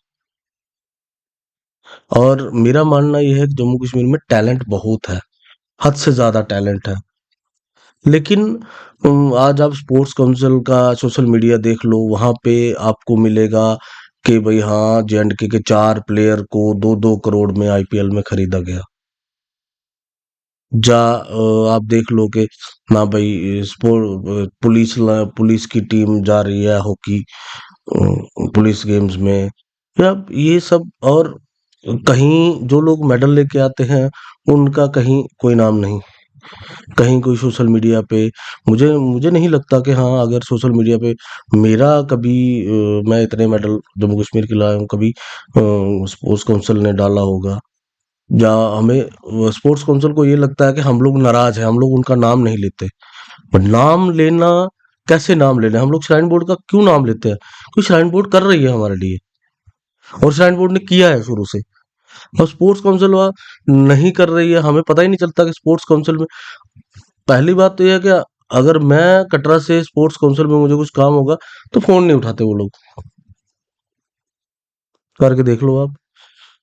और मेरा मानना यह है कि जम्मू कश्मीर में टैलेंट बहुत है, हद से ज्यादा टैलेंट है। लेकिन आज आप स्पोर्ट्स काउंसिल का सोशल मीडिया देख लो, वहां पे आपको मिलेगा कि भाई हाँ JNK के 4 प्लेयर को 2-2 करोड़ में IPL में खरीदा गया। आप देख लो कि ना भाई स्पोर्ट पुलिस की टीम जा रही है हॉकी पुलिस गेम्स में, या ये सब। और कहीं जो लोग मेडल लेके आते हैं उनका कहीं कोई नाम नहीं, कहीं कोई सोशल मीडिया पे। मुझे मुझे नहीं लगता कि हाँ अगर सोशल मीडिया पे मेरा कभी मैं इतने मेडल जम्मू कश्मीर के लाया हूँ कभी स्पोर्ट्स काउंसिल ने डाला होगा, या हमें स्पोर्ट्स काउंसिल को ये लगता है कि हम लोग नाराज हैं, हम लोग उनका नाम नहीं लेते। बट नाम लेना, कैसे नाम लेना, हम लोग श्राइन बोर्ड का क्यों नाम लेते हैं? कोई श्राइन बोर्ड कर रही है हमारे लिए, और श्राइन बोर्ड ने किया है शुरू से, और स्पोर्ट्स काउंसिल नहीं कर रही है। हमें पता ही नहीं चलता कि स्पोर्ट्स काउंसिल में, पहली बात तो यह है कि अगर मैं कटरा से स्पोर्ट्स काउंसिल में मुझे कुछ काम होगा तो फोन नहीं उठाते वो लोग, करके देख लो आप,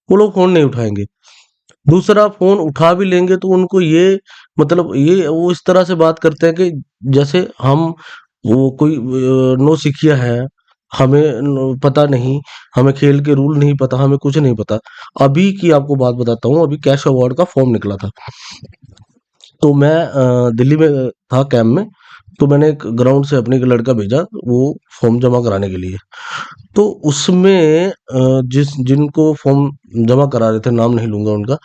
वो लोग फोन नहीं उठाएंगे। दूसरा, फोन उठा भी लेंगे तो उनको ये मतलब ये वो इस तरह से बात करते हैं कि जैसे हम वो कोई नो सिखिया है, हमें पता नहीं, हमें खेल के रूल नहीं पता, हमें कुछ नहीं पता। अभी की आपको बात बताता हूँ, अभी कैश अवार्ड का फॉर्म निकला था, तो मैं दिल्ली में था कैंप में, तो मैंने एक ग्राउंड से अपने एक लड़का भेजा वो फॉर्म जमा कराने के लिए। तो उसमें जिस जिनको फॉर्म जमा करा रहे थे, नाम नहीं लूंगा उनका,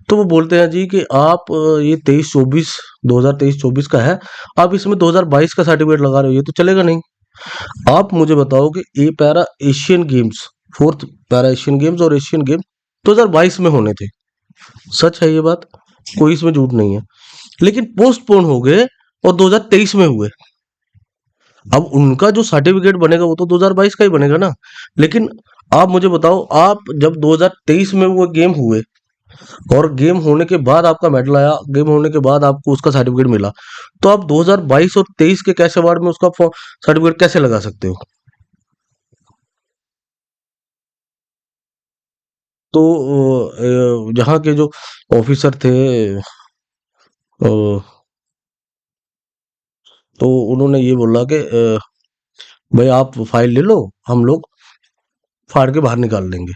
तो वो बोलते हैं जी कि आप ये 23-24 2023-24 का है, आप इसमें 2022 का सर्टिफिकेट लगा रहे हो, ये तो चलेगा नहीं। आप मुझे बताओ कि ये para Asian games, fourth para Asian games और एशियन गेम्स 2022 में होने थे, सच है ये बात, कोई इसमें झूठ नहीं है। लेकिन पोस्टपोन हो गए और 2023 में हुए। अब उनका जो सर्टिफिकेट बनेगा वो तो 2022 का ही बनेगा ना। लेकिन आप मुझे बताओ, आप जब 2023 में वो गेम हुए और गेम होने के बाद आपका मेडल आया, गेम होने के बाद आपको उसका सर्टिफिकेट मिला, तो आप 2022 और 23 के कैश अवार्ड में उसका सर्टिफिकेट कैसे लगा सकते हो? तो यहाँ के जो ऑफिसर थे, तो उन्होंने ये बोला कि भाई आप फाइल ले लो, हम लोग फाड़ के बाहर निकाल देंगे,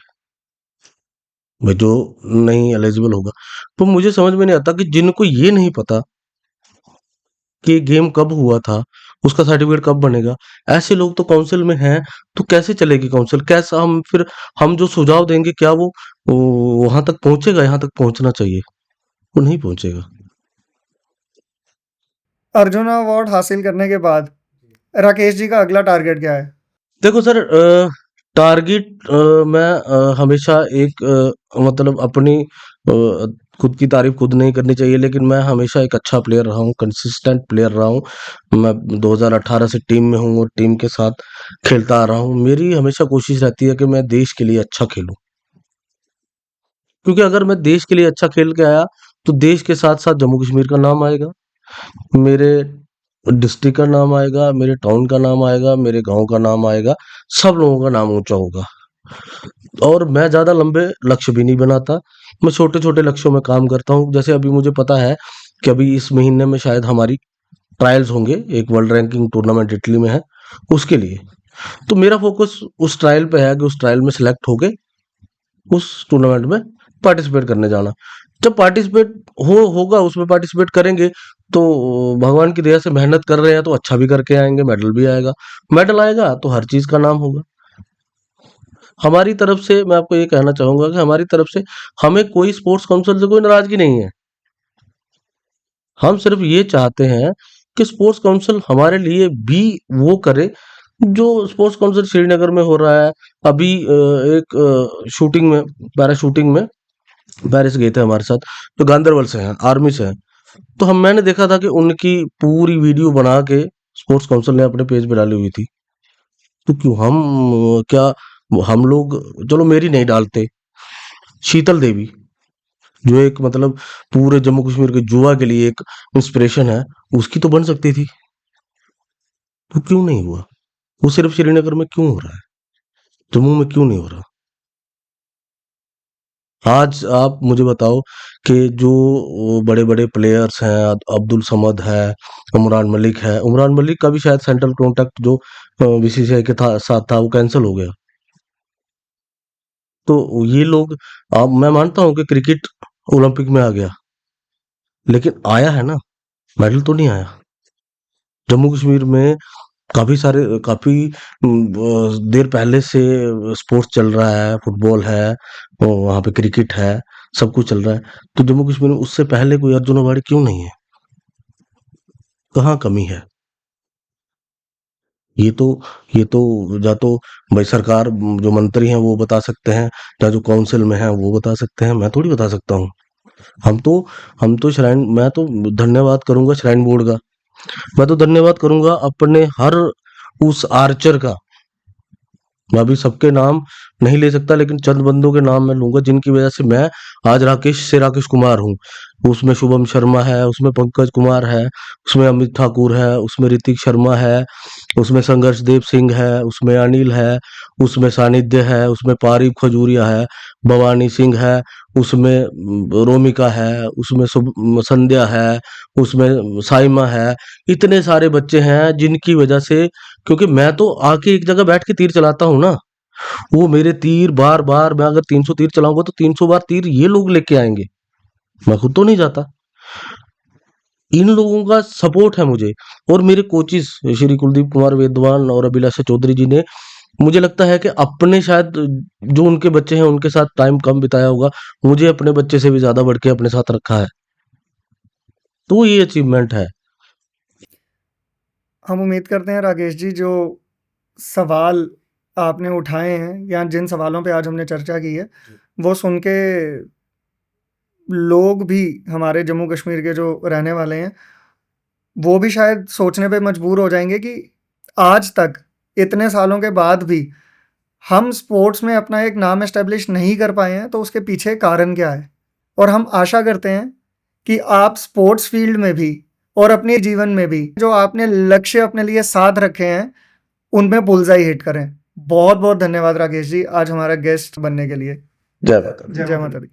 भाई जो नहीं एलिजिबल होगा। तो मुझे समझ में नहीं आता कि जिनको ये नहीं पता कि गेम कब हुआ था, उसका सर्टिफिकेट कब बनेगा, ऐसे लोग तो काउंसिल में हैं, तो कैसे चलेगी काउंसिल? कैसा हम जो सुझाव देंगे क्या वो वहां तक पहुंचेगा? यहाँ तक पहुंचना चाहिए, वो नहीं पहुंचेगा। अर्जुन अवार्ड हासिल करने के बाद राकेश जी का अगला टारगेट क्या है? देखो सर, टारगेट मैं हमेशा एक मतलब अपनी खुद की तारीफ खुद नहीं करनी चाहिए, लेकिन मैं हमेशा एक अच्छा प्लेयर रहा हूँ, कंसिस्टेंट प्लेयर रहा हूँ। मैं 2018 से टीम में हूँ और टीम के साथ खेलता आ रहा हूँ। मेरी हमेशा कोशिश रहती है कि मैं देश के लिए अच्छा खेलूं, क्योंकि अगर मैं देश के लिए अच्छा खेल के आया तो देश के साथ साथ जम्मू कश्मीर का नाम आएगा, मेरे डिस्ट्रिक्ट का नाम आएगा, मेरे टाउन का नाम आएगा, मेरे गांव का नाम आएगा, सब लोगों का नाम ऊंचा होगा। और मैं ज़्यादा लंबे लक्ष्य भी नहीं बनाता, मैं छोटे-छोटे लक्ष्यों में काम करता हूँ। जैसे अभी मुझे पता है कि अभी इस महीने में शायद हमारी ट्रायल्स होंगे, एक वर्ल्ड रैंकिंग टूर्नामेंट इटली में है, उसके लिए। तो मेरा फ़ोकस उस ट्रायल पे है कि उस ट्रायल में सेलेक्ट होके उस टूर्नामेंट में पार्टिसिपेट करने जाना। जब पार्टिसिपेट होगा, उसमें पार्टिसिपेट करेंगे, तो भगवान की दया से मेहनत कर रहे हैं तो अच्छा भी करके आएँगे, मेडल भी आएगा। मेडल आएगा तो हर चीज़ का नाम होगा। हमारी तरफ से मैं आपको ये कहना चाहूँगा कि हमारी तरफ से हमें कोई स्पोर्ट्स काउंसिल से कोई नाराज़गी नहीं है। हम सिर्फ़ ये चाहते हैं कि स्पोर्ट्स काउंसिल हमारे लिए भी वो करे, जो स्पोर्ट्स काउंसिल श्रीनगर में हो रहा है। अभी एक शूटिंग में, पैराशूटिंग में पेरिस गए थे हमारे साथ, जो गांदरबल से हैं, आर्मी से हैं। तो मैंने देखा था कि उनकी पूरी वीडियो बना के स्पोर्ट्स काउंसिल ने अपने पेज पे डाली हुई थी। तो क्यों क्या हम लोग, चलो मेरी नहीं डालते, शीतल देवी जो एक मतलब पूरे जम्मू कश्मीर के युवा के लिए एक इंस्पिरेशन है, उसकी तो बन सकती थी, तो क्यों नहीं हुआ? वो सिर्फ श्रीनगर में क्यों हो रहा है, जम्मू में क्यों नहीं हो रहा? आज आप मुझे बताओ कि जो बड़े-बड़े प्लेयर्स हैं, अब्दुल समद है, उमरान मलिक है, उमरान मलिक का भी शायद सेंट्रल कॉन्ट्रैक्ट जो बीसीसीआई के साथ था वो कैंसिल हो गया। तो ये लोग, अब मैं मानता हूँ कि क्रिकेट ओलंपिक में आ गया, लेकिन आया है ना, मेडल तो नहीं आया। जम्मू कश्मीर में काफ़ी देर पहले से स्पोर्ट्स चल रहा है, फुटबॉल है, वहाँ पे क्रिकेट है, सब कुछ चल रहा है। तो जम्मू कश्मीर में उससे पहले कोई अर्जुन अवार्डी क्यों नहीं है? कहाँ कमी है? ये तो ये तो या तो भाई सरकार, जो मंत्री हैं वो बता सकते हैं, या जो काउंसिल में हैं वो बता सकते हैं, मैं थोड़ी बता सकता हूँ। हम तो श्राइन मैं तो धन्यवाद करूँगा श्राइन बोर्ड का। मैं तो धन्यवाद करूँगा अपने हर उस आर्चर का। मैं अभी सबके नाम नहीं ले सकता, लेकिन चंद बंदों के नाम मैं लूँगा जिनकी वजह से मैं आज राकेश कुमार हूँ। उसमें शुभम शर्मा है, उसमें पंकज कुमार है, उसमें अमित ठाकुर है, उसमें ऋतिक शर्मा है, उसमें संघर्ष देव सिंह है, उसमें अनिल है, उसमें सानिध्य है, उसमें पारिक खजूरिया है, भवानी सिंह है, उसमें रोमिका है, उसमें संध्या है, उसमें साइमा है। इतने सारे बच्चे हैं जिनकी वजह से, क्योंकि मैं तो आके एक जगह बैठ के तीर चलाता हूँ ना, वो मेरे तीर बार-बार, मैं अगर 300 तीर चलाऊँगा तो 300 बार तीर ये लोग लेके आएँगे, मैं खुद तो नहीं जाता। इन लोगों का सपोर्ट है मुझे, और मेरे कोचेस श्री कुलदीप कुमार वेदवान और अभिलाषा चौधरी जी ने, मुझे लगता है कि अपने शायद जो उनके बच्चे हैं उनके साथ टाइम कम बिताया होगा, मुझे अपने बच्चे से भी ज़्यादा बढ़ के अपने साथ रखा है। तो ये अचीवमेंट है। हम उम्मीद करते हैं राकेश जी, जो सवाल आपने उठाए हैं या जिन सवालों पे आज हमने चर्चा की है, वो सुन के लोग भी, हमारे जम्मू कश्मीर के जो रहने वाले हैं, वो भी शायद सोचने पे मजबूर हो जाएँगे कि आज तक इतने सालों के बाद भी हम स्पोर्ट्स में अपना एक नाम एस्टेब्लिश नहीं कर पाए हैं, तो उसके पीछे कारण क्या है? और हम आशा करते हैं कि आप स्पोर्ट्स फील्ड में भी और अपने जीवन में भी जो आपने लक्ष्य अपने लिए साध रखे हैं, उनमें बुलसआई हिट करें। बहुत-बहुत धन्यवाद राकेश जी, आज हमारा गेस्ट बनने के लिए। जय माता दी। जय माता दी।